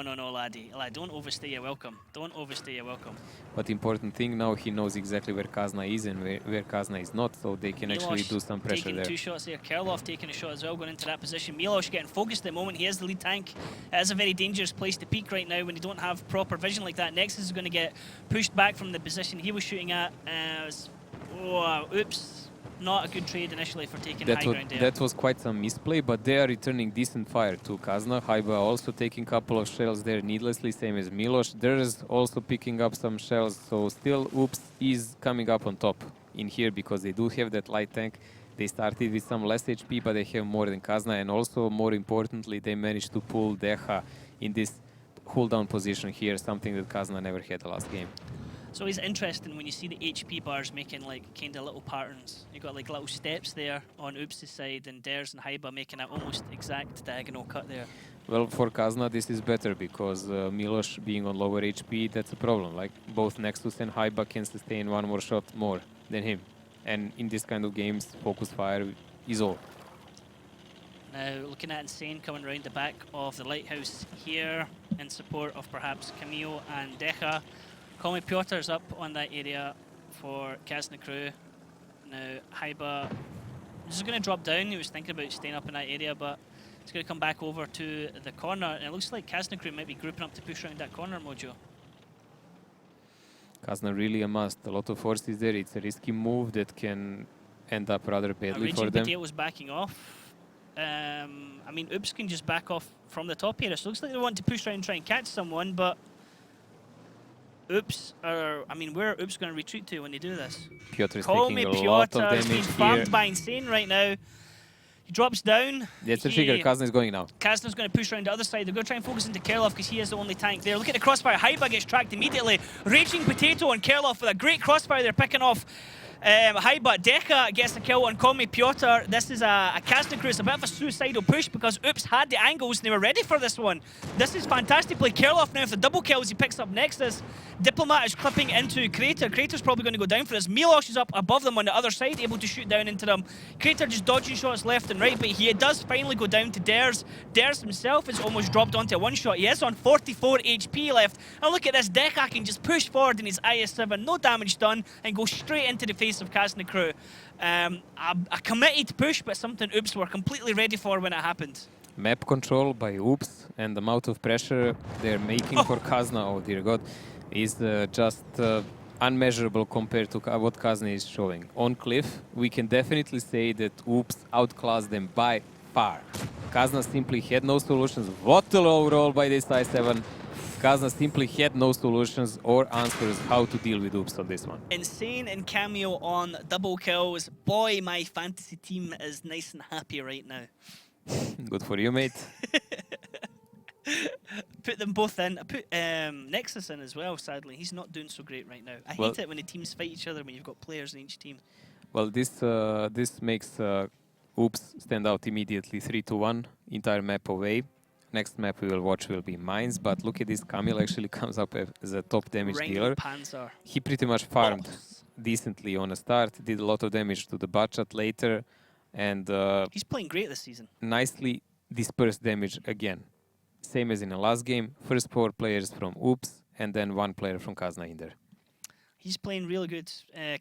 no, laddie. Lad, don't overstay your welcome. Don't overstay your welcome. But important thing now, he knows exactly where Kazna is and where Kazna is not, so they can actually do some pressure taking there. 2 shots there. Kerloff taking a shot as well, going into that position. Milosh getting focused at the moment. He is the lead tank. It is a very dangerous place to peek right now when you don't have proper vision like that. Nexus is going to get pushed back from the position he was shooting at. Oops. Not a good trade initially for taking high ground there. That was quite some misplay, but they are returning decent fire to Kazna. Haiba also taking a couple of shells there needlessly, same as Milosh. There's also picking up some shells, so still Oops is coming up on top in here, because they do have that light tank. They started with some less HP, but they have more than Kazna, and also, more importantly, they managed to pull Deha in this hold down position here, something that Kazna never had the last game. So it's interesting when you see the HP bars making like kind of little patterns. You got like little steps there on Oops' side, and Dares and Haiba making an almost exact diagonal cut there. Well, for Kazna, this is better because Milos being on lower HP, that's a problem. Like both Nexus and Haiba can sustain one more shot more than him. And in this kind of games, focus fire is all. Now looking at Insane coming around the back of the lighthouse here in support of perhaps Camille and Decha. Komi Piotr's up on that area for Kazna crew. Now Haiba is going to drop down. He was thinking about staying up in that area, but he's going to come back over to the corner. And it looks like Kazna crew might be grouping up to push around that corner, Mojo. Kazna really a must. A lot of forces there. It's a risky move that can end up rather badly for them. Potato was backing off. I mean, Oops can just back off from the top area. So it looks like they want to push around and try and catch someone, but Oops are, I mean, where are Oops going to retreat to when they do this? Piotr is taking a lot of damage being farmed by Insane right now. He drops down. That's the trigger. Kazna is going now. Kazna's going to push around the other side. They're going to try and focus into Kerloff because he is the only tank there. Look at the crossfire. Haiba gets tracked immediately. Raging Potato and Kerloff with a great crossfire. They're picking off Haiba. Decha gets the kill on Komi Piotr. This is a Kazna crew. It's a bit of a suicidal push because Oops had the angles and they were ready for this one. This is fantastic play. Kerloff now with the double kills. He picks up Nexus. Diplomat is clipping into Crater. Crater's probably going to go down for this. Milos is up above them on the other side, able to shoot down into them. Crater just dodging shots left and right, but he does finally go down to Dares. Dares himself is almost dropped onto a one-shot. He is on 44 HP left. And look at this. Decha can just push forward in his IS-7, no damage done, and go straight into the face of Kazna crew. A committed push, but something Oops were completely ready for when it happened. Map control by Oops and the amount of pressure they're making for Kazna, oh dear god, is just unmeasurable compared to what Kazna is showing. On Cliff, we can definitely say that Oops outclassed them by far. Kazna simply had no solutions. What a low roll by this I7. Kazna simply had no solutions or answers how to deal with Oops on this one. Insane and Cameo on double kills. Boy, my fantasy team is nice and happy right now. Good for you, mate. Put them both in. I put Nexus in as well, sadly. He's not doing so great right now. I hate it when the teams fight each other when you've got players in each team. Well, this makes Oops stand out immediately 3-1, entire map away. Next map we will watch will be Mines, but look at this, Camille actually comes up as a top damage dealer. Panzer. He pretty much farmed decently on a start, did a lot of damage to the botchat later, and he's playing great this season. Nicely dispersed damage again. Same as in the last game, first 4 players from Oops, and then 1 player from Kazna in there. He's playing really good.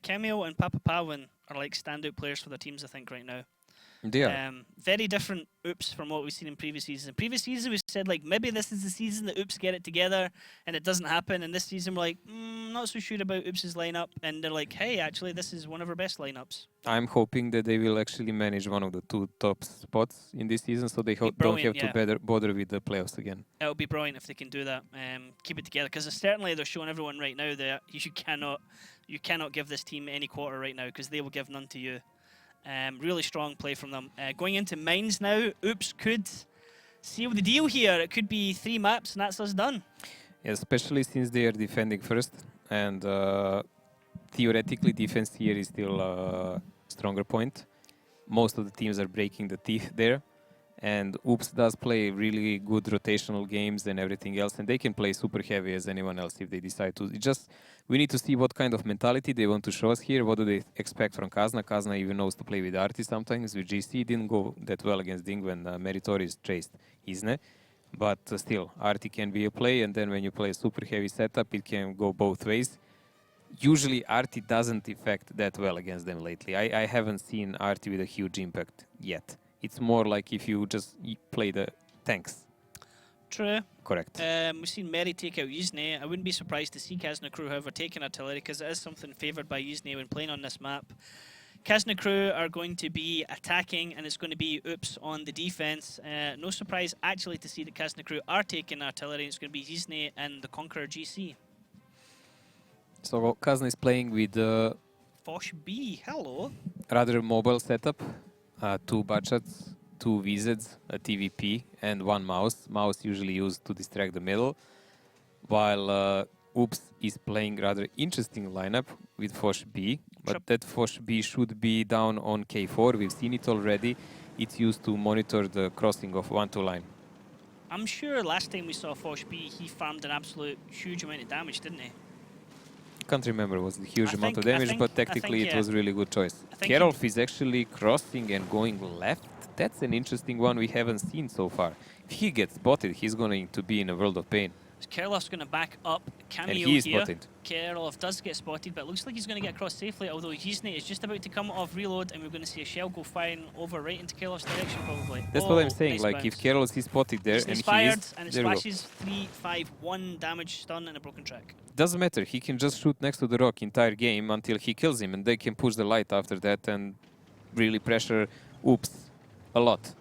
Cameo and Papa Pawin are like standout players for their teams, I think, right now. Yeah. Very different Oops from what we've seen in previous seasons. In previous season, we said like maybe this is the season that Oops get it together, and it doesn't happen. And this season, we're like, not so sure about Oops' lineup, and they're like, hey, actually, this is one of our best lineups. I'm hoping that they will actually manage one of the 2 top spots in this season, so they don't have to bother with the playoffs again. It would be brilliant if they can do that. Keep it together, because certainly they're showing everyone right now that you cannot give this team any quarter right now, because they will give none to you. Really strong play from them. Going into Mines now, Oops could seal the deal here. It could be 3 maps, and that's us done. Yeah, especially since they are defending first, and theoretically defense here is still a stronger point. Most of the teams are breaking the teeth there, and Oops does play really good rotational games and everything else, and they can play super heavy as anyone else if they decide to. We need to see what kind of mentality they want to show us here. What do they expect from Kazna? Kazna even knows to play with Arti sometimes. With GC, didn't go that well against Ding when Meritorious chased Isne. But still, Arti can be a play, and then when you play a super heavy setup, it can go both ways. Usually, Arti doesn't affect that well against them lately. I haven't seen Arti with a huge impact yet. It's more like if you just play the tanks. True. Correct. We've seen Mary take out Yuzne. I wouldn't be surprised to see Kazna crew, however, taking artillery, because it is something favoured by Yuzne when playing on this map. Kazna crew are going to be attacking, and it's going to be Oops on the defense. No surprise, actually, to see that Kazna crew are taking artillery. It's going to be Yuzne and the Conqueror GC. So Kazna is playing with Fosh B, hello. rather mobile setup. 2 botchats, 2 VZs, a TVP, and 1 mouse. Mouse usually used to distract the middle, while Oops is playing rather interesting lineup with Foch B, but that Foch B should be down on K4. We've seen it already. It's used to monitor the crossing of 1-2 line. I'm sure last time we saw Foch B, he farmed an absolute huge amount of damage, didn't he? Can't remember was the huge amount of damage, but technically it was a really good choice. Kerolf is actually crossing and going left. That's an interesting one we haven't seen so far. If he gets spotted, he's going to be in a world of pain. Kerolf's going to back up Cameo and he is here. Spotted. Kerolf does get spotted, but it looks like he's going to get across safely, although Yzne is just about to come off reload, and we're going to see a shell go flying over right into Kerolf's direction, probably. That's what I'm saying, nice like, bounce. If Kerolf is spotted there, and he fired, is, and it splashes 3-5-1 damage, stun, and a broken track. Doesn't matter, he can just shoot next to the rock entire game until he kills him, and they can push the light after that and really pressure Oops a lot.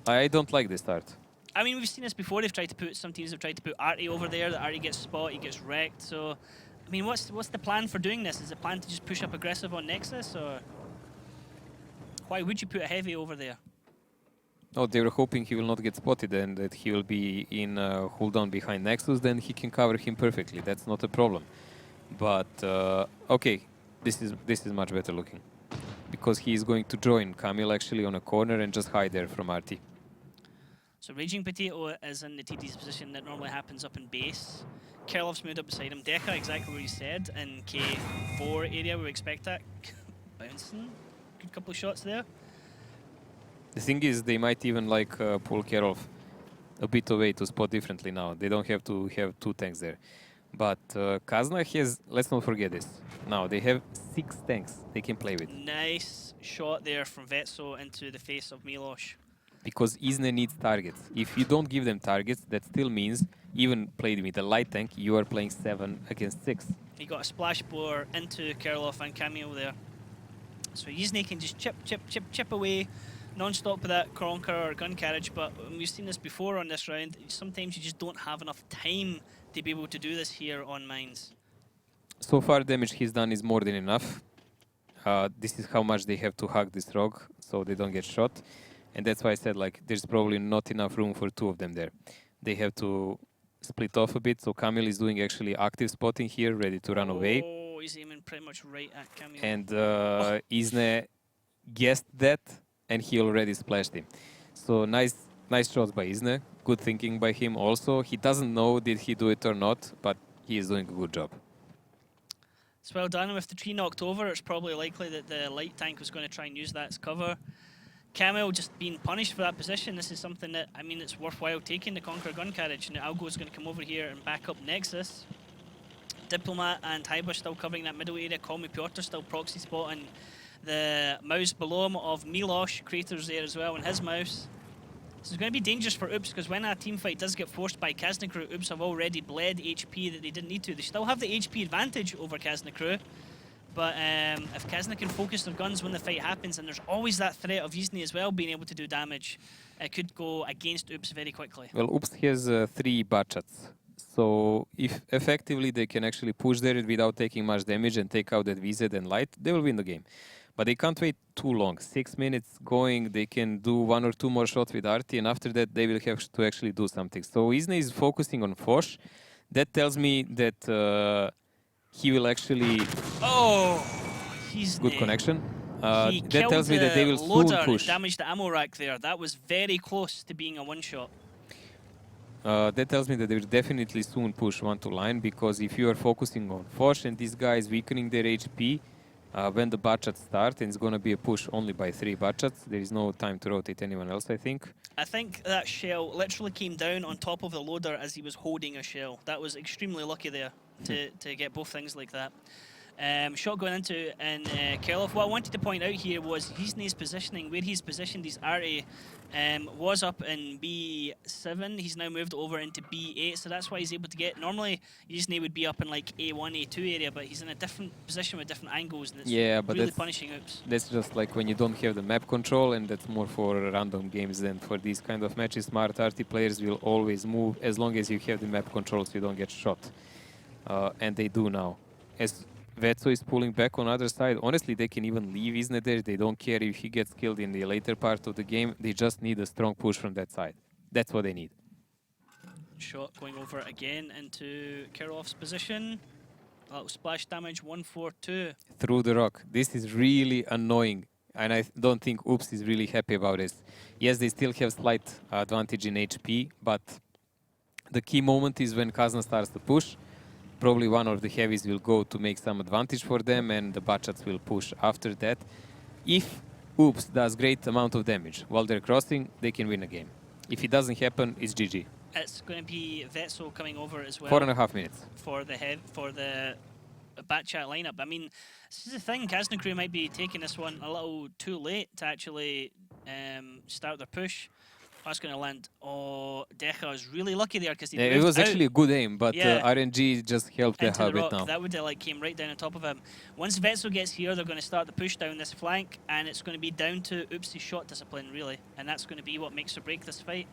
I don't like this start. I mean, we've seen this before. Some teams have tried to put Artie over there. The Artie gets spot, he gets wrecked. So, I mean, what's the plan for doing this? Is the plan to just push up aggressive on Nexus, or why would you put a heavy over there? Oh, they were hoping he will not get spotted and that he will be in hold on behind Nexus. Then he can cover him perfectly. That's not a problem. But okay, this is much better looking because he is going to join Camille actually on a corner and just hide there from Artie. So Raging Potato is in the TD's position that normally happens up in base. Kerolf's moved up beside him. Deka, exactly what you said, in K4 area, we expect that. Bouncing. Good couple of shots there. The thing is, they might even like pull Kerolf a bit away to spot differently now. They don't have to have 2 tanks there. But Kazna has, let's not forget this. Now they have 6 tanks they can play with. Nice shot there from Vetso into the face of Milos. Because Yzne needs targets. If you don't give them targets, that still means, even played with a light tank, you are playing 7 against 6. He got a splash blower into Kerolf and Cameo there. So Yzne can just chip away non-stop with that Kronker or gun carriage, but we've seen this before on this round. Sometimes you just don't have enough time to be able to do this here on Mines. So far, damage he's done is more than enough. This is how much they have to hug this rock, so they don't get shot. And that's why I said, like, there's probably not enough room for 2 of them there. They have to split off a bit. So Camille is doing actually active spotting here, ready to run away. Oh, he's aiming pretty much right at Camille. And Yzne guessed that, and he already splashed him. So nice shots by Yzne. Good thinking by him also. He doesn't know did he do it or not, but he is doing a good job. It's well done. With the tree knocked over, it's probably likely that the light tank was going to try and use that as cover. Camille just being punished for that position. This is something that, I mean, it's worthwhile taking the Conqueror gun carriage. And Algo is going to come over here and back up Nexus. Diplomat and Hyber still covering that middle area. Call Me Piotr still proxy spotting the mouse below him of Milos. Crater's there as well in his mouse. This is going to be dangerous for Oops because when a team fight does get forced by Kazna crew, Oops have already bled HP that they didn't need to. They still have the HP advantage over Kazna crew. But if Kazna can focus their guns when the fight happens, and there's always that threat of Yzne as well being able to do damage, it could go against Oops very quickly. Well, Oops has 3 Bachats. So if effectively they can actually push there without taking much damage and take out that VZ and light, they will win the game. But they can't wait too long. 6 minutes going, they can do 1 or 2 more shots with Artie, and after that they will have to actually do something. So Yzne is focusing on Foch. That tells me that he will actually... Oh, he's good connection. That tells me that they will soon push. Damaged the ammo rack there. That was very close to being a one-shot. That tells me that they will definitely soon push 1-2 line, because if you are focusing on Foch and these guys weakening their HP, when the Bachats start, and it's going to be a push only by 3 Bachats, there is no time to rotate anyone else, I think. I think that shell literally came down on top of the loader as he was holding a shell. That was extremely lucky there to get both things like that. Shot going into Kerolf. What I wanted to point out here was Yzne's positioning, where he's positioned his Artie was up in B7. He's now moved over into B8, so that's why he's able to get... Normally, Yzne would be up in like A1, A2 area, but he's in a different position with different angles, and it's really punishing Oops. That's just like when you don't have the map control, and that's more for random games than for these kind of matches. Smart Artie players will always move as long as you have the map control so you don't get shot. And they do now. As Vetso is pulling back on other side. Honestly, they can even leave Isne there. They don't care if he gets killed in the later part of the game. They just need a strong push from that side. That's what they need. Shot going over again into Kirillov's position. A little splash damage, 142. Through the rock. This is really annoying. And I don't think Oops is really happy about this. Yes, they still have slight advantage in HP, but the key moment is when Kazna starts to push. Probably one of the heavies will go to make some advantage for them, and the Bachats will push after that. If Oops does great amount of damage while they're crossing, they can win a game. If it doesn't happen, it's GG. It's going to be Vetso coming over as well. 4.5 minutes. For the Batchat lineup. I mean, this is the thing, Kazna crew might be taking this one a little too late to actually start their push. That's going to land. Oh, Decha is really lucky there because it was actually a good aim, but yeah, RNG just helped Decha a bit now. That would have came right down on top of him. Once Vetso gets here, they're going to start the push down this flank, and it's going to be down to Oops' shot discipline, really. And that's going to be what makes or break this fight.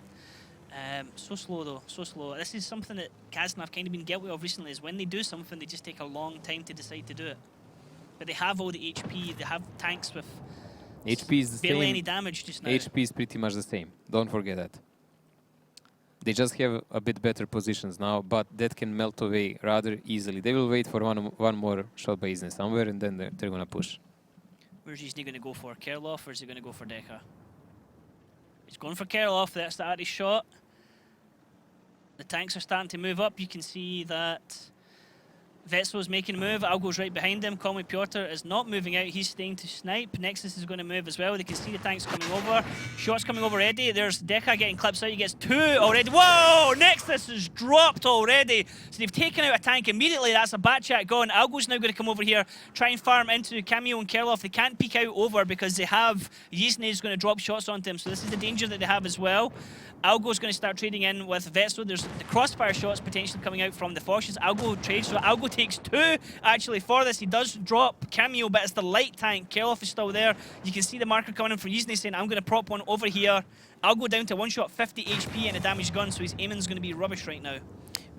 So slow though, so slow. This is something that Kazna have kind of been guilty of recently, is when they do something, they just take a long time to decide to do it. But they have all the HP, they have tanks with HP is the barely same. any damage just now. HP is pretty much the same. Don't forget that. They just have a bit better positions now, but that can melt away rather easily. They will wait for one more shot by Isne somewhere, and then they're going to push. Where's Isne going to go for? Kirilov, or is he going to go for Decha? He's going for Kirilov. That's the Ari's shot. The tanks are starting to move up. You can see that Vetso's making a move. Algo's right behind him. Conway Piotr is not moving out. He's staying to snipe. Nexus is going to move as well. They can see the tanks coming over. Shots coming over already. There's Decha getting clips out. He gets 2 already. Whoa! Nexus is dropped already. So they've taken out a tank immediately. That's a Batchat gone. Algo's now going to come over here, try and farm into Cameo and Kirilov. They can't peek out over because they have Yizne is going to drop shots onto him. So this is the danger that they have as well. Algo's going to start trading in with Vetso. There's the crossfire shots potentially coming out from the Foshes. Algo trades, so Algo takes 2 actually for this. He does drop Cameo, but it's the light tank. Kirilov is still there. You can see the marker coming in for Yizne saying, I'm going to prop one over here. Algo down to 1 shot, 50 HP and a damaged gun, so his aiming's going to be rubbish right now.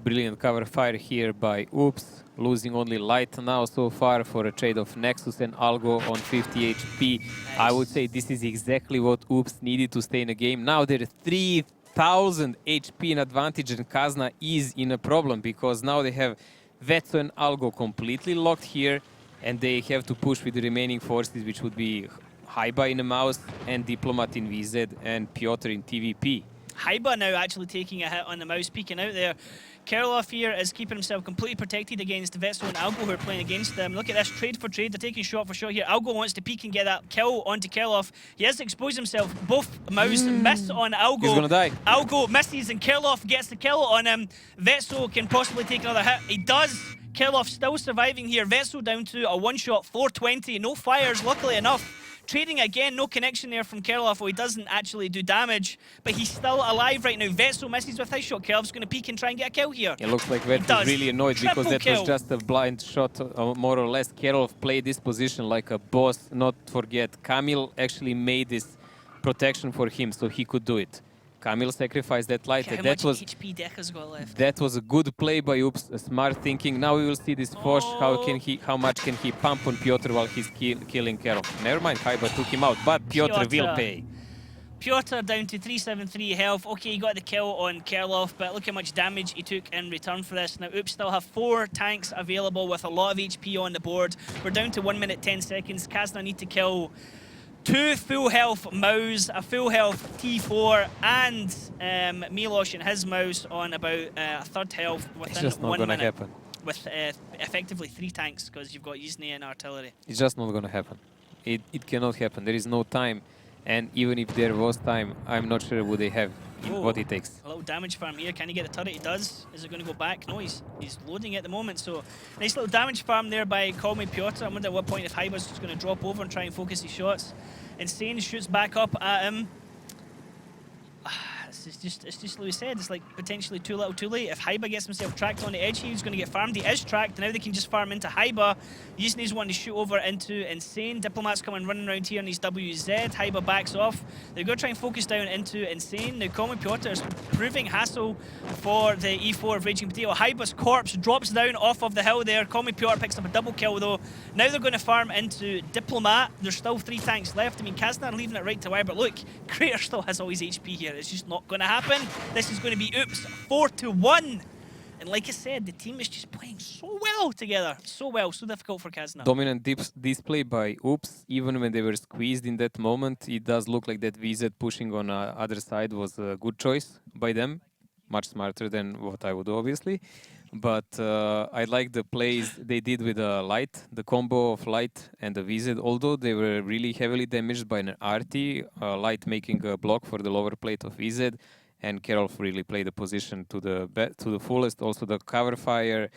Brilliant cover fire here by Oops, losing only light now so far for a trade of Nexus and Algo on 50 HP. Nice. I would say this is exactly what Oops needed to stay in the game. Now they're 3,000 HP in advantage, and Kazna is in a problem because now they have Vetso and Algo completely locked here, and they have to push with the remaining forces, which would be Haiba in the mouse and Diplomat in VZ and Piotr in TVP. Haiba now actually taking a hit on the mouse, peeking out there. Kirilov here is keeping himself completely protected against Vetso and Algo who are playing against them. Look at this, trade for trade. They're taking shot for shot here. Algo wants to peek and get that kill onto Kirilov. He has exposed himself. Both mouse miss on Algo. He's gonna die. Algo misses and Kirilov gets the kill on him. Vetso can possibly take another hit. He does. Kirilov still surviving here. Vetso down to a 1-shot, 420. No fires, luckily enough. Trading again, no connection there from Kirilov. He doesn't actually do damage, but he's still alive right now. Vetso misses with his shot. Kirilov's going to peek and try and get a kill here. It looks like Vetso is really annoyed because that was just a blind shot, more or less. Kirilov played this position like a boss. Not forget, Kamil actually made this protection for him so he could do it. Kamil sacrificed that light. How that much was HP Decha's got left? That was a good play by Oops, smart thinking. Now we will see this Fosh. How much can he pump on Piotr while he's killing Kirov? Never mind, Haiba took him out, but Piotr will pay. Piotr down to 373 health. Okay, he got the kill on Kirilov, but look how much damage he took in return for this. Now, Oops still have 4 tanks available with a lot of HP on the board. We're down to 1 minute 10 seconds. Kazna need to kill 2 full health Mouse, a full health T4, and Milosh and his Mouse on about a third health within 1 minute. It's just not going to happen. With effectively 3 tanks, because you've got Yizne and artillery. It's just not going to happen. It cannot happen. There is no time, and even if there was time, I'm not sure would they have what it takes. A little damage farm here. Can he get a turret? He does. Is it going to go back? No, he's loading at the moment. So nice little damage farm there by Call Me Piotr. I wonder at what point if Haiba's just going to drop over and try and focus his shots. Insane shoots back up at him. This it's just like we said, it's like potentially too little too late. If Haiba gets himself tracked on the edge here, he's going to get farmed. He is tracked, now they can just farm into Haiba. Yizne's wanting to shoot over into Insane. Diplomat's coming running around here on his WZ. Haiba backs off. They're going to try and focus down into Insane. Now Common Piotr is proving hassle for the E4 of Raging Potato. Haiba's corpse drops down off of the hill there. Common Piotr picks up a double kill though. Now they're going to farm into Diplomat. There's still 3 tanks left. I mean, Kazna are leaving it right to wire, but look, Crater still has all his HP here. It's just not going to happen. This is going to be Oops 4-1. And like I said, the team is just playing so well together. So well, so difficult for Kazna. Dominant display by Oops. Even when they were squeezed in that moment, it does look like that VZ pushing on other side was a good choice by them. Much smarter than what I would do, obviously. But I like the plays they did with Light, the combo of Light and the VZ. Although they were really heavily damaged by an RT, Light making a block for the lower plate of VZ, and Kerolf really played the position to the fullest. Also the cover fire,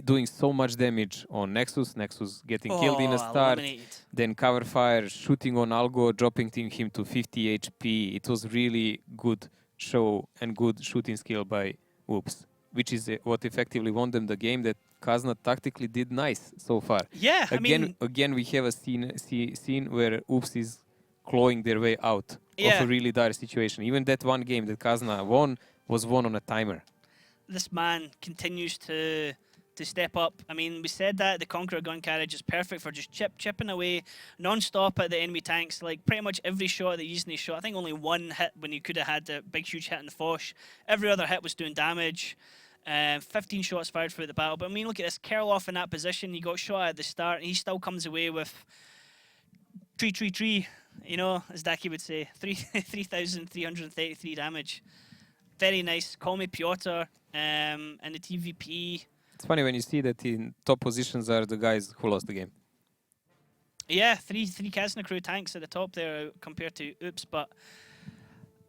doing so much damage on Nexus. Nexus getting killed in a start. Eliminated. Then cover fire, shooting on Algo, dropping him to 50 HP. It was really good show and good shooting skill by Oops, which is what effectively won them the game. That Kazna tactically did nice so far. Yeah, Again, we have a scene where Oops is clawing their way out of a really dire situation. Even that one game that Kazna won was won on a timer. This man continues to step up. I mean, we said that the Conqueror gun carriage is perfect for just chipping away non-stop at the enemy tanks. Like pretty much every shot that Yizne shot, I think only one hit when you could have had a big huge hit in the Foch. Every other hit was doing damage. 15 shots fired throughout the battle. But I mean, look at this. Kerloff in that position. He got shot at the start and he still comes away with tree, you know, as Daki would say, 3,333 damage. Very nice. Call me Piotr and the TVP. It's funny when you see that in top positions are the guys who lost the game. Yeah, three Kazna crew tanks at the top there compared to Oops, but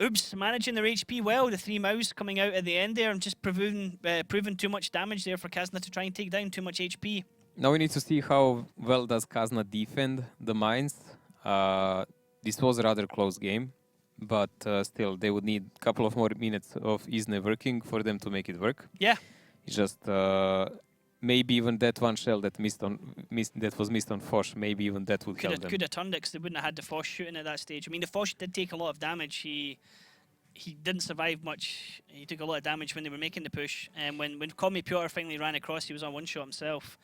Oops managing their HP well. The 3 Mouse coming out at the end there and just proving too much damage there for Kazna to try and take down too much HP. Now we need to see how well does Kazna defend the mines. This was a rather close game, but still they would need a couple of more minutes of Yizne working for them to make it work. Yeah. It's just maybe even that one shell that was missed on Foch, maybe even that would help them. Could have turned it because they wouldn't have had the Foch shooting at that stage. I mean, the Foch did take a lot of damage. He didn't survive much. He took a lot of damage when they were making the push. And when Call Me Piotr finally ran across, he was on one shot himself.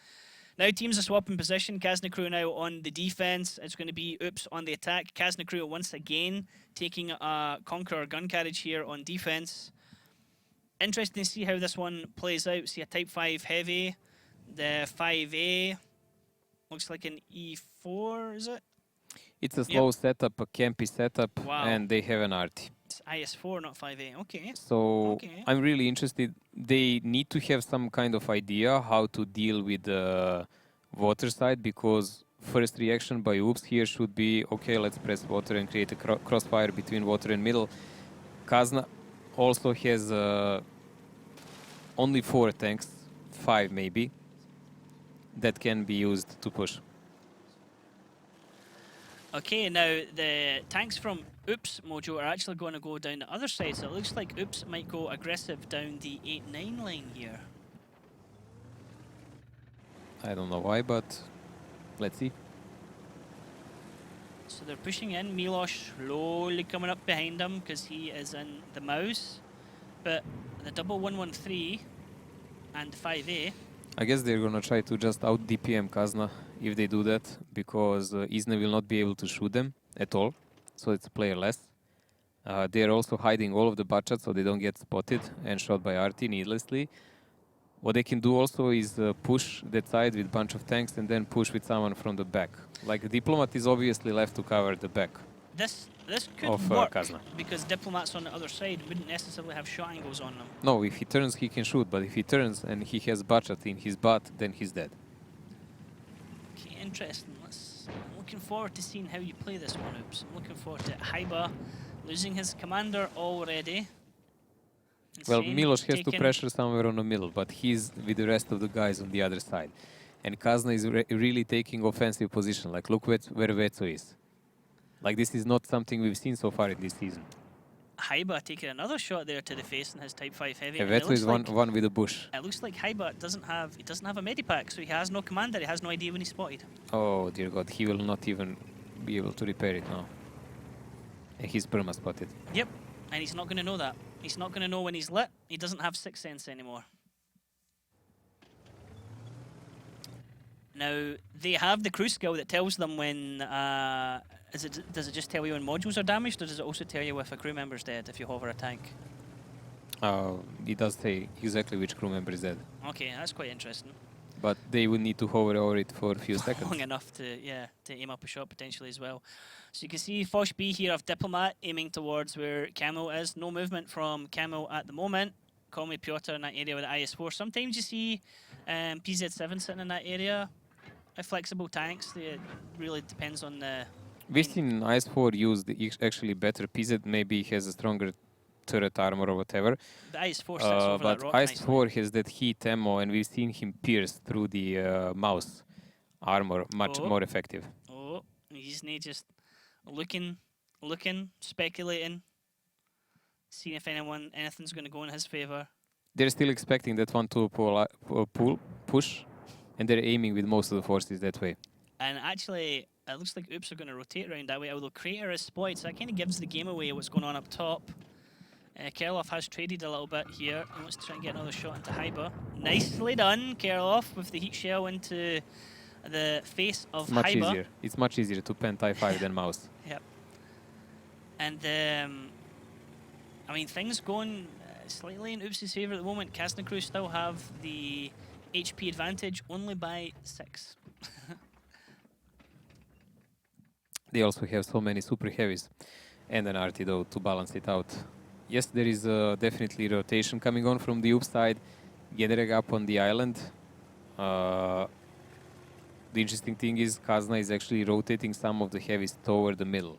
Now teams are swapping position. Kazna crew now on the defense. It's going to be Oops on the attack. Kazna crew once again taking a Conqueror gun carriage here on defense. Interesting to see how this one plays out. See a Type 5 heavy. The 5A looks like an E4, is it? It's a slow setup, a campy setup, and they have an RT. It's IS4, not 5A. Okay. So I'm really interested. They need to have some kind of idea how to deal with the water side, because first reaction by Oops here should be, okay, let's press water and create a crossfire between water and middle. Kazna also has only 4 tanks, 5 maybe, that can be used to push. Okay, now the tanks from Oops Mojo are actually going to go down the other side, so it looks like Oops might go aggressive down the 8-9 line here. I don't know why, but let's see. So they're pushing in. Milosh slowly coming up behind them because he is in the Mouse. But the double 113 and 5A. I guess they're gonna try to just out DPM Kazna if they do that, because Yizne will not be able to shoot them at all, so it's player less. They're also hiding all of the butchats so they don't get spotted and shot by RT needlessly. What they can do also is push that side with a bunch of tanks and then push with someone from the back. Like Diplomat is obviously left to cover the back. This could work because Diplomat's on the other side wouldn't necessarily have shot angles on them. No, if he turns he can shoot, but if he turns and he has butchat in his butt, then he's dead. Okay, interesting. I'm looking forward to seeing how you play this one, Oops. I'm looking forward to Haiba losing his commander already. Well, Miloš has to pressure somewhere on the middle, but he's with the rest of the guys on the other side. And Kazna is really taking offensive position. Like, look where Vetso is. Like, this is not something we've seen so far in this season. Haiba taking another shot there to the face in his Type 5 Heavy. Vetsu is one with a bush. It looks like Haiba doesn't have a medipack, so he has no commander. He has no idea when he's spotted. Oh dear God, he will not even be able to repair it now. And he's perma spotted. Yep, and he's not going to know that. He's not going to know when he's lit. He doesn't have Sixth Sense anymore. Now, they have the crew skill that tells them when... does it just tell you when modules are damaged, or does it also tell you if a crew member's dead if you hover a tank? It does say exactly which crew member is dead. Okay, that's quite interesting. But they would need to hover over it for a few seconds. Long enough to aim up a shot potentially as well. So you can see Fosh B here of Diplomat aiming towards where Camel is. No movement from Camel at the moment. Call me Piotr in that area with the IS-4. Sometimes you see PZ-7 sitting in that area. Flexible tanks. It really depends on the... We've seen IS-4 use actually better. PZ maybe has a stronger turret armor or whatever. The IS-4 sits over that rock but IS-4 has that heat ammo, and we've seen him pierce through the mouse armor much more effective. Oh, he's just looking, speculating, seeing if anything's going to go in his favor. They're still expecting that one to push, and they're aiming with most of the forces that way. And actually, it looks like Oops are going to rotate around that way, although Crater is spotted, so that kind of gives the game away what's going on up top. Kerloff has traded a little bit here. He wants to try and get another shot into Haiba. Nicely done, Kerloff, with the heat shell into the face of Haiba. It's much easier to pen Type 5 than mouse. Yep. And, I mean, things going slightly in Oops' favour at the moment. Kazna crew still have the HP advantage, only by 6. They also have so many super heavies and an RT though to balance it out. Yes, there is definitely rotation coming on from the Oops side. Genereg up on the island. The interesting thing is Kazna is actually rotating some of the heavies toward the middle.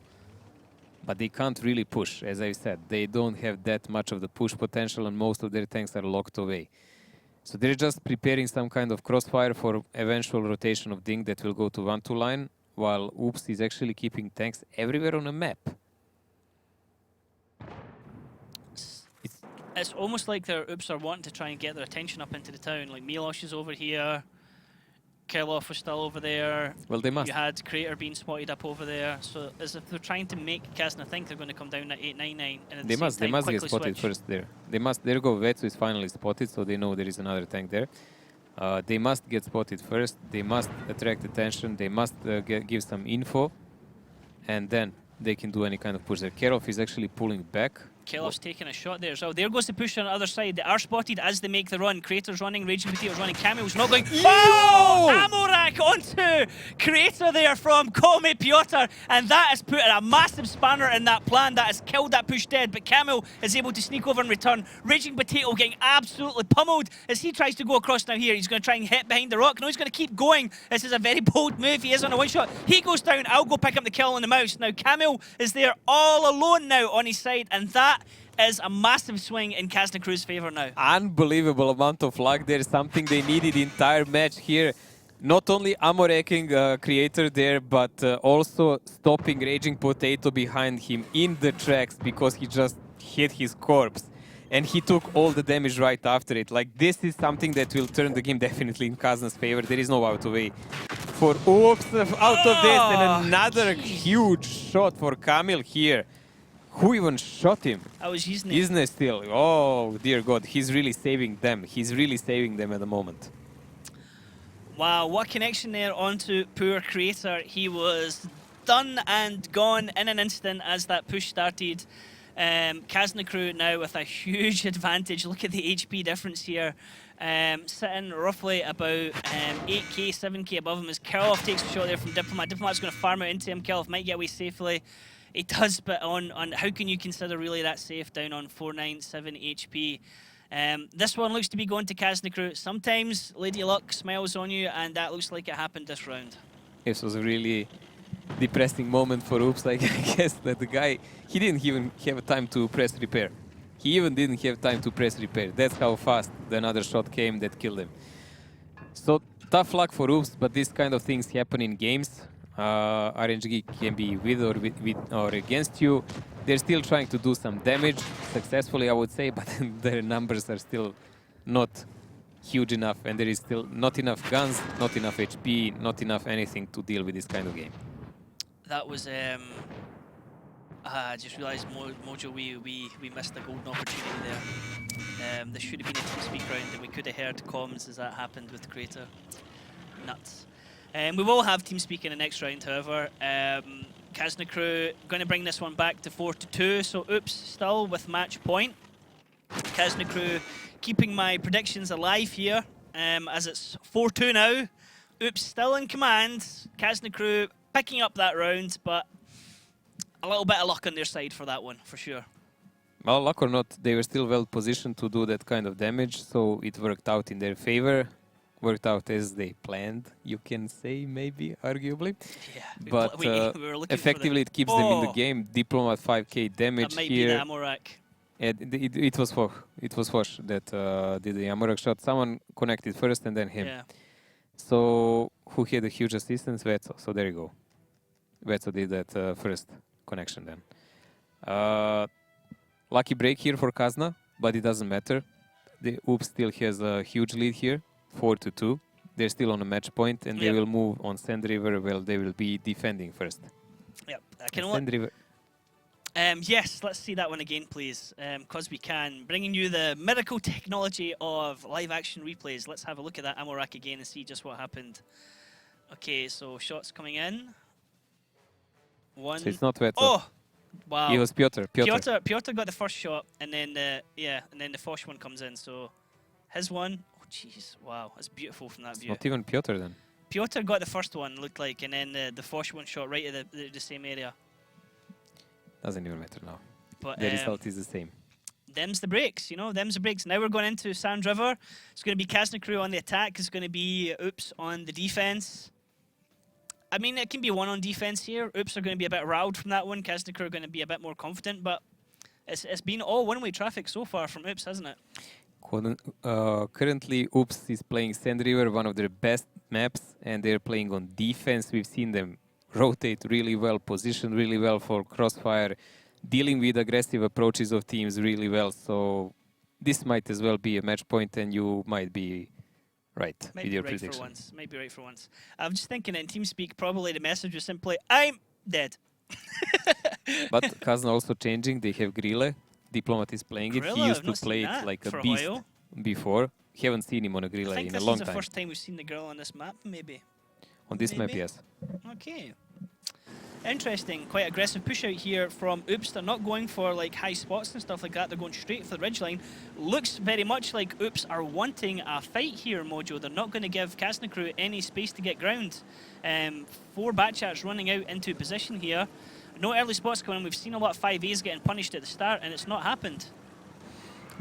But they can't really push, as I said. They don't have that much of the push potential, and most of their tanks are locked away. So they're just preparing some kind of crossfire for eventual rotation of Ding that will go to 1-2 line, while Oops is actually keeping tanks everywhere on the map. It's almost like their Oops are wanting to try and get their attention up into the town. Like Milosh is over here, Kerloff was still over there. Well, they must. You had Crater being spotted up over there. So as if they're trying to make Kazna think they're going to come down at 899. And They must get spotted first there. There go Vetsu is finally spotted, so they know there is another tank there. They must get spotted first. They must attract attention. They must give some info, and then they can do any kind of push there. Kerloff is actually pulling back. Kerloff's taking a shot there. So there goes the push on the other side. They are spotted as they make the run. Crater's running, Raging Potato's running, Camel's not going. Oh! Ammo rack onto Crater there from Call Me Piotr, and that has put a massive spanner in that plan. That has killed that push dead, but Camel is able to sneak over and return. Raging Potato getting absolutely pummeled as he tries to go across now here. He's going to try and hit behind the rock. No, he's going to keep going. This is a very bold move. He is on a one-shot. He goes down. I'll go pick up the kill on the mouse. Now, Camel is there all alone now on his side, and that is a massive swing in Kazna Crew's favor now. Unbelievable amount of luck. There's something they needed the entire match here. Not only ammo wrecking Creator there, but also stopping Raging Potato behind him in the tracks because he just hit his corpse. And he took all the damage right after it. Like, this is something that will turn the game definitely in Kazna's favor. There is no out of way for Oops out of this. And another huge shot for Kamil here. Who even shot him? I was using it. Isn't it still? Oh, dear God. He's really saving them. He's really saving them at the moment. Wow, what connection there onto poor Creator. He was done and gone in an instant as that push started. Kazna Crew now with a huge advantage. Look at the HP difference here. Sitting roughly about 8k, 7k above him as Kerloff takes a shot there from Diplomat. Diplomat's going to farm out into him. Kerloff might get away safely. It does, but on how can you consider really that safe down on 497 HP? This one looks to be going to Kazna Crew. Sometimes Lady Luck smiles on you, and that looks like it happened this round. This was a really depressing moment for Oops. Like, I guess that the guy, he didn't even have time to press repair. He even didn't have time to press repair. That's how fast the another shot came that killed him. So tough luck for Oops, but these kind of things happen in games. RNG can be with or against you. They're still trying to do some damage successfully, I would say, but their numbers are still not huge enough, and there is still not enough guns, not enough HP, not enough anything to deal with this kind of game. That was I just realised, Mojo, we missed a golden opportunity there. There should have been a TeamSpeak round, and we could have heard comms as that happened with Crater. Nuts. We will have TeamSpeak in the next round, however. Kazna crew going to bring this one back to 4-2, so Oops still with match point. Kazna crew keeping my predictions alive here, as it's 4-2 now. Oops still in command. Kazna crew picking up that round, but a little bit of luck on their side for that one, for sure. Well, luck or not, they were still well positioned to do that kind of damage, so it worked out in their favor. Worked out as they planned, you can say, maybe, arguably. Yeah, but we were looking effectively it keeps them in the game. Diplomat 5k damage that might here. be the ammo rack. It was Foch. It was Foch that did the ammo rack shot. Someone connected first and then him. Yeah. So who had a huge assistance? Vetso. So there you go. Vetso did that first connection then. Lucky break here for Kazna, but it doesn't matter. The Oops still has a huge lead here, 4-2. They're still on a match point, and they will move on Sand River. Well, they will be defending first. Yep. Sand River. Yes, let's see that one again, please, because we can. Bringing you the miracle technology of live action replays. Let's have a look at that ammo rack again and see just what happened. Okay, so shots coming in. One. So it's not Vetso. Oh, wow. It was Piotr. Piotr got the first shot, and then the Foch one comes in. So his one. Oh, jeez, wow, that's beautiful from that It's view. not even Piotr then. Piotr got the first one, looked like, and then the Foch one shot right at the same area. Doesn't even matter now. But the result is the same. Them's the breaks, you know, them's the breaks. Now we're going into Sand River. It's going to be Kazna crew on the attack. It's going to be Oops on the defense. I mean, it can be one on defense here. Oops are going to be a bit riled from that one. Kazna crew are going to be a bit more confident, but it's been all one-way traffic so far from Oops, hasn't it? Currently, Oops is playing Sand River, one of their best maps, and they're playing on defense. We've seen them rotate really well, position really well for crossfire, dealing with aggressive approaches of teams really well. So this might as well be a match point, and you might be right with your prediction. For once. Might be right for once. I'm just thinking in TeamSpeak, probably the message was simply, I'm dead. But Kazna also changing. They have Grille. Diplomat is playing it. He used to play it like a beast before. Haven't seen him on a Grille in a long time. I think this is the first time we've seen the girl on this map, maybe. On this map, yes. Okay. Interesting. Quite aggressive push out here from Oops. They're not going for like high spots and stuff like that. They're going straight for the ridgeline. Looks very much like Oops are wanting a fight here, Mojo. They're not going to give Kazna crew any space to get ground. 4 Batchats running out into position here. No early spots coming. We've seen a lot of 5As getting punished at the start, and it's not happened.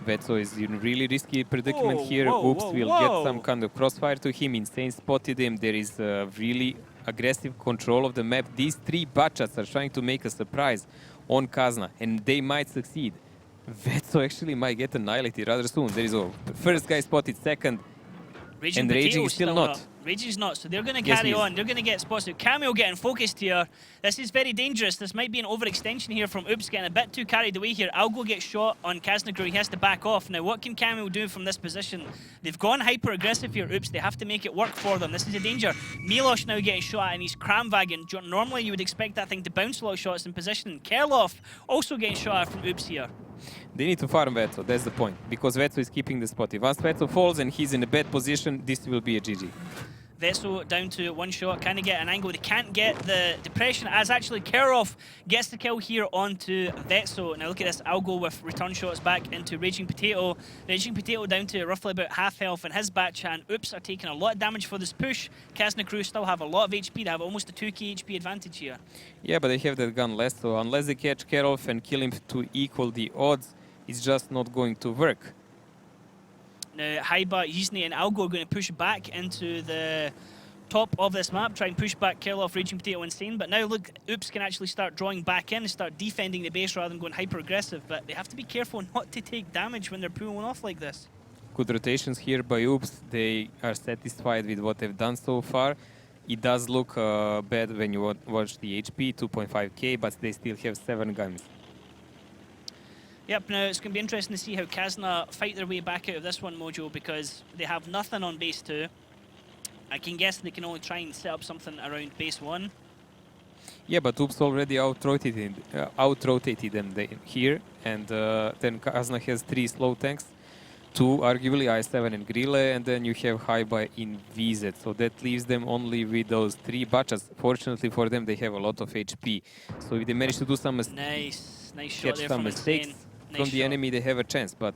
Vetso is in really risky predicament here. Oops will get some kind of crossfire to him. Insane spotted him. There is really aggressive control of the map. These 3 Batchats are trying to make a surprise on Kazna, and they might succeed. Vetso actually might get annihilated rather soon. There is a first guy spotted, second, and Raging is still not. Raging's not, so they're going to carry on. They're going to get spots. Cameo getting focused here. This is very dangerous. This might be an overextension here from Oops, getting a bit too carried away here. Algo gets shot on Kazna crew. He has to back off. Now, what can Cameo do from this position? They've gone hyper-aggressive here, Oops. They have to make it work for them. This is a danger. Milosh now getting shot, and he's Kramwagen. Normally, you would expect that thing to bounce a lot of shots in position. Kerloff also getting shot at from Oops here. They need to farm Vetso, that's the point, because Vetso is keeping the spot. If once Vetso falls and he's in a bad position, this will be a GG. Vetso down to 1 shot. Can they get an angle? They can't get the depression, as actually Kerloff gets the kill here onto Vetso. Now look at this, Algo with return shots back into Raging Potato. Raging Potato down to roughly about half health in his batch, and Oops are taking a lot of damage for this push. Kazna crew still have a lot of HP. They have almost a 2k HP advantage here. Yeah, but they have that gun less, so unless they catch Kerloff and kill him to equal the odds, it's just not going to work. Now, Haiba, Yizne, and Algo are going to push back into the top of this map, try and push back Kerloff, Raging Potato, Insane. But now, look, Oops can actually start drawing back in and start defending the base rather than going hyper-aggressive. But they have to be careful not to take damage when they're pulling off like this. Good rotations here by Oops. They are satisfied with what they've done so far. It does look bad when you watch the HP, 2.5k, but they still have 7 guns. Yep, now it's going to be interesting to see how Kazna fight their way back out of this one, Mojo, because they have nothing on base 2. I can guess they can only try and set up something around base 1. Yeah, but Oops already out-rotated them here, and then Kazna has 3 slow tanks, 2 arguably I7 and Grille, and then you have Haiba in VZ, so that leaves them only with those 3 bachas. Fortunately for them, they have a lot of HP, so if they manage to do some Nice shot catch there some from mistakes Insane. Nice from the shot. enemy, they have a chance, but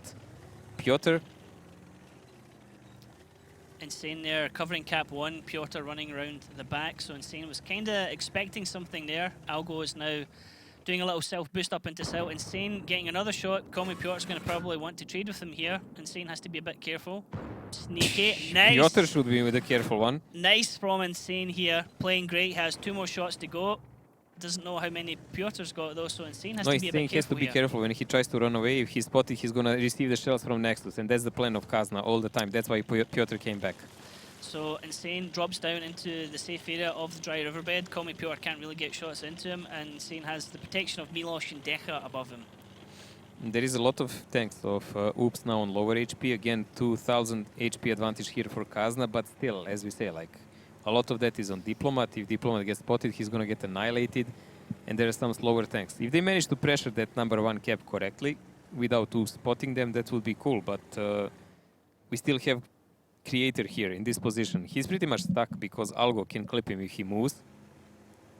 Piotr, Insane there, covering cap 1, Piotr running around the back, so Insane was kind of expecting something there. Algo is now doing a little self-boost up into Silt. Insane getting another shot. Call me Piotr's going to probably want to trade with him here. Insane has to be a bit careful. Sneaky. Nice. Piotr should be with a careful one. Nice from Insane here. Playing great. Has 2 more shots to go. Doesn't know how many Piotr's got though, so Insane has to be a bit Insane has to careful be here. careful when he tries to run away. If he's spotted, he's gonna receive the shells from Nexus, and that's the plan of Kazna all the time. That's why Piotr came back. So Insane drops down into the safe area of the dry riverbed. Call me Piotr can't really get shots into him, and Insane has the protection of Milos and Decha above him. There is a lot of tanks of Oops now on lower HP. Again, 2000 HP advantage here for Kazna, but still, as we say, like a lot of that is on Diplomat. If Diplomat gets spotted, he's gonna get annihilated, and there are some slower tanks. If they manage to pressure that number 1 cap correctly, without Oops spotting them, that would be cool, but we still have Creator here in this position. He's pretty much stuck because Algo can clip him if he moves,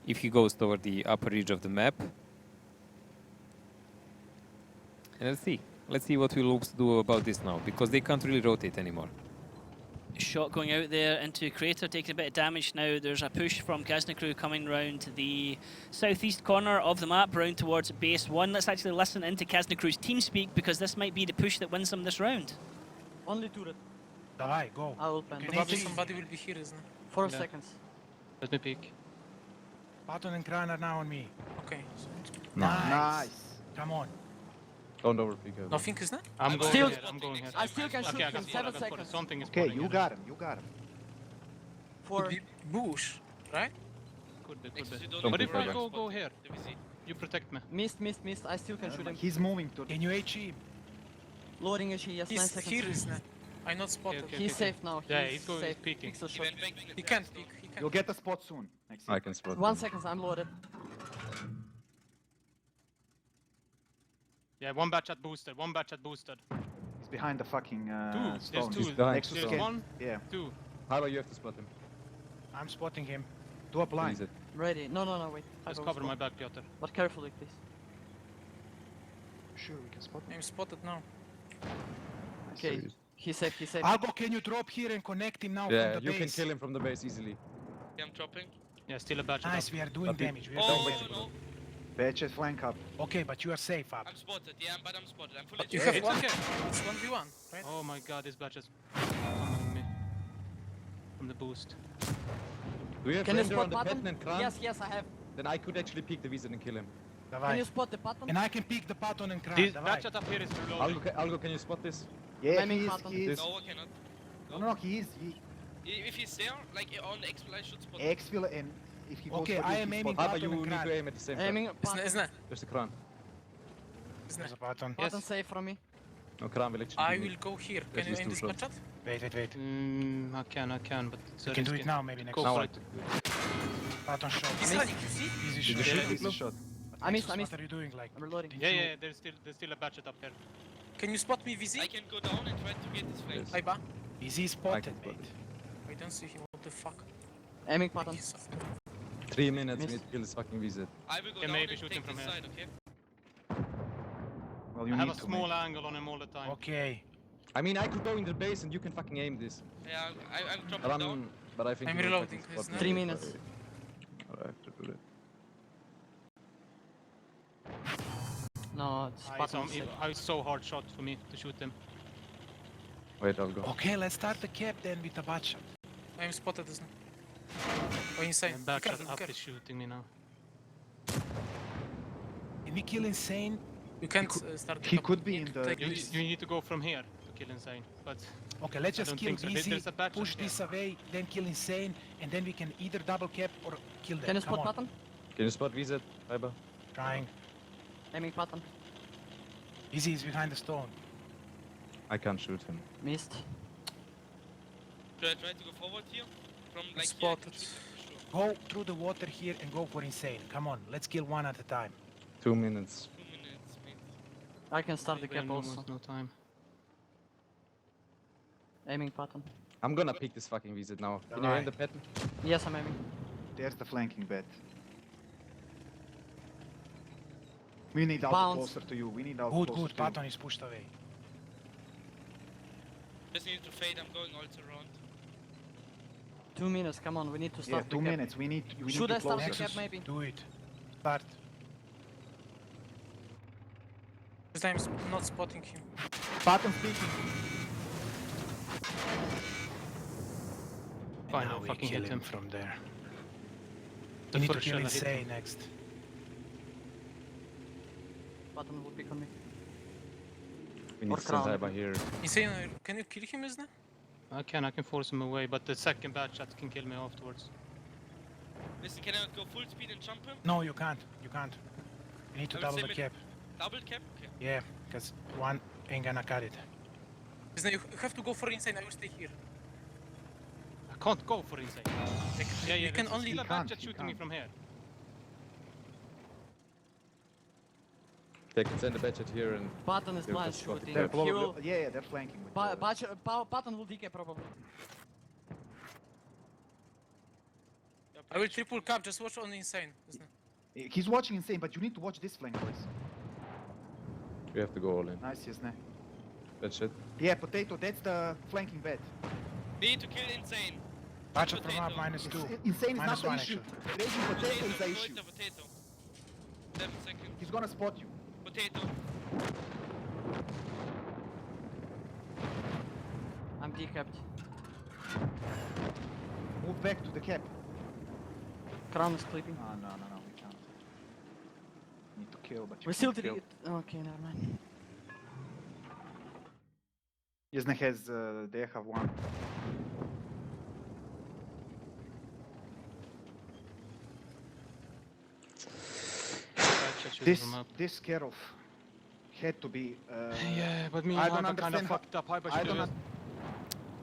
if he goes toward the upper ridge of the map. And let's see what will Oops do about this now, because they can't really rotate anymore. Shot going out there into Crater, taking a bit of damage now. There's a push from Kazna crew coming round the southeast corner of the map, round towards base 1. Let's actually listen into Kazna crew's team speak, because this might be the push that wins them this round. Only turret. Давай, go. I will plan. Somebody will be here, isn't it? 4 seconds. Let me peek. Button and Crane are now on me. Okay. Nice. Come on. Don't overpeak it. Nothing, isn't it? I'm going Still- here. I'm going here. I still can shoot Okay, I him. got 7 it. seconds. Something is Okay, spawning you here. got him. You got him. 4. Could be bush, right? Could be, could be. Don't But if go I back. go here, you protect me. Missed. I still can shoot him. He's moving to. Can you HE? Loading HE, yes, 9 He's seconds. here, isn't it? I not spotted. Okay, He's safe now. Yeah, he's going- safe. he's peeking. Pixel shot. He can't peek. He can't. You'll get the spot soon. Next I can spot. 1 second, I'm loaded. Yeah, one batch at boosted. One batch at boosted. He's behind the fucking There's stone. two. behind. Next to There's scan. one, Yeah, 2. How about you have to spot him? I'm spotting him. Do a blind. Easy. Ready. No, wait. I Just will cover spot. my back, Piotr. But carefully, please. Sure, we can spot him. I'm spotted now. Okay. He's safe. Algo, can you drop here and connect him now Yeah, from the you base? can kill him from the base easily. I'm dropping. Yeah, still a batch. Nice, we are doing Up it. damage. We are Oh, doing damage. no. Batches flank up. Okay, but you are safe up. I'm spotted. Yeah, but I'm spotted. I'm fully You charged. have one. okay. It's 1v1, right? Oh my god, this batch is summoning me from the boost. Do you have Can you render spot on the button? pattern and Kran? Yes, I have. Then I could actually peek the wizard and kill him. Can Давай. you spot the button? And I can pick the button and Crane. This Давай. batch up here is reloading. Algo, can you spot this? Yeah, Aiming he is. button. He is. No, I cannot. No, he is. If he's there, like on the X-Fly, I should spot. Exfil and if he goes Okay, for I you, am he aiming spot How about button you and need to Crane. aim at the same time? Aiming Isn't button. it? Isn't it? There's the Kran. Isn't There's it? a button. Button Yes. safe from me. No, Kran will actually I do it. will go here. Yes, Can you he's aim too this short. matchup? Wait. I can, but it's You can do risky. it now, maybe next Go Now for I it. took it. Button shot. He's Missed. running, you see? Easy Did you shot. shoot? Easy shot. I missed. What are you doing? Like, I'm reloading. did Yeah, you- yeah, there's still a batch up here. Can you spot me, VZ? I can go down and try to get this flank. Yes. Aiba? Is he spotted, spot mate? I don't see him. What the fuck? Aiming button. He's off. 3 minutes, we Missed. need to kill this fucking wizard. I will go Can down maybe and shoot take him from this here. side, okay? Well, you I have need a to, small mate. angle on him all the time. Okay. I mean, I could go in the base and you can fucking aim this. Yeah, I'm But dropping down. but I think I'm you will reloading, fucking spot isn't me it? 3 if minutes. I have to do that. No, it's button safe. It's so hard shot for me to shoot him. Wait, I'll go. Okay, let's start the cap then with the butt shot. I'm spotted, isn't it? Oh, inside. And Be back careful, be up is careful. shooting me now. Can we kill Insane? You can't could- start the He top. could be You in need the- to take You this. need to go from here to kill Insane, but Okay, let's I just don't kill think so. Easy, There's a batch push of this away, then kill Insane, and then we can either double cap or kill them. Can you Come spot on, button? Can you spot VZ, Fiber? trying. Aiming button. Easy is behind the stone. I can't shoot him. Missed. Should I try to go forward here? From like Spotted. here, I can shoot him for sure. Go through the water here and go for Insane. Come on, let's kill one at a time. 2 minutes. 2 minutes, mate. I can start the We have cap also. almost no time. Aiming button. I'm gonna pick this fucking VZ now. Can you aim the pattern? Yes, I'm aiming. There's the flanking bet. We need out Bounce. closer to you. We need out Good, closer good. to you. Patton is pushed away. Just need to fade, I'm going also around. 2 minutes, come on, we need to Yeah, start 2 the cap. minutes. We need Should to I start the closer. cap maybe? Do it. Start. This I'm not spotting him. Patton speaking. Fine, Now I'll we fucking kill hit him him. from there. The We need to first kill shell I hit Insane him. next. Button will pick on me. We need Or crown. Sensaiba here. Insane, can you kill him, Isna? I can force him away, but the second batch that can kill me afterwards. Listen, can I go full speed and jump him? No, you can't. You can't. You need to I would double say the mid- cap. Double cap? Okay. Yeah, because one ain't gonna cut it. Isna, you have to go for Insane, I will stay here. I can't go for insane. Like, Yeah, you can there's only... still a can't, batch that's you shooting me can't. from here. They can send a budget here and Button is They're blind just spotted. shooting. They're He will... probably, yeah, they're flanking. With Button will DK probably. I will triple cap, just watch on Insane, Isna. He's watching Insane, but you need to watch this flank, boys. we have to go all in. Nice, yes, ne? That shit. Yeah, Potato, that's the flanking bet. We need to kill Insane. Batch from up Potato. -2. Insane is Minus not the one, issue. actually. Raging Potato is the go issue. into potato. 7 seconds. He's gonna spot you. Potato. I'm decapped. Move back to the cap. Crown is clipping. Ah, no, we can't. Need to kill, but you We still can't did kill. it. Okay, never mind. Yesne has, they have one. Batch that's shooting This, from up. this Kerov had to be, Yeah, but me I and don't Hyper kind of understand how- fucked up. Hyper I should don't have...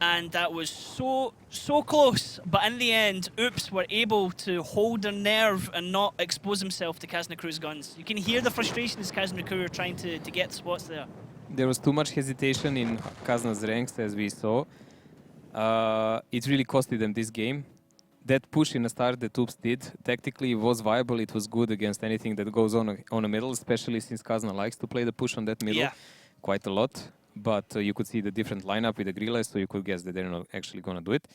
And that was so close, but in the end, Oops were able to hold their nerve and not expose himself to Kazna Crew's guns. You can hear the frustration as Kazna Crew are trying to get spots there. There was too much hesitation in Kazna's ranks, as we saw. It really costed them this game. That push in the start that Oops did, tactically was viable. It was good against anything that goes on a middle, especially since Kazna likes to play the push on that middle Yeah. quite a lot. But you could see the different lineup with the Grilla, so you could guess that they're not actually going to do it.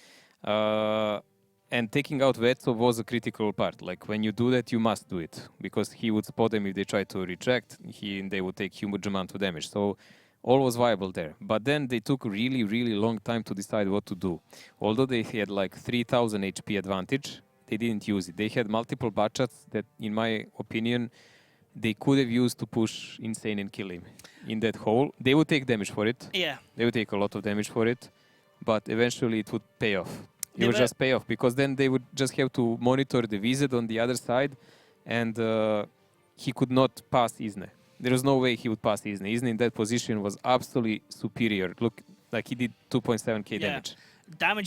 And taking out Vetso was a critical part. Like, when you do that, you must do it, because he would spot them if they try to retract. They would take huge amount of damage. So all was viable there. But then they took a really, really long time to decide what to do. Although they had like 3000 HP advantage, they didn't use it. They had multiple batchats that, in my opinion, they could have used to push Insane and kill him in that hole. They would take damage for it. Yeah. They would take a lot of damage for it, but eventually it would pay off. It They would were- just pay off, because then they would just have to monitor the visit on the other side, and he could not pass Isne. There was no way he would pass Isne. Isne in that position was absolutely superior. Look, like, he did 2.7k Yeah. damage. Damage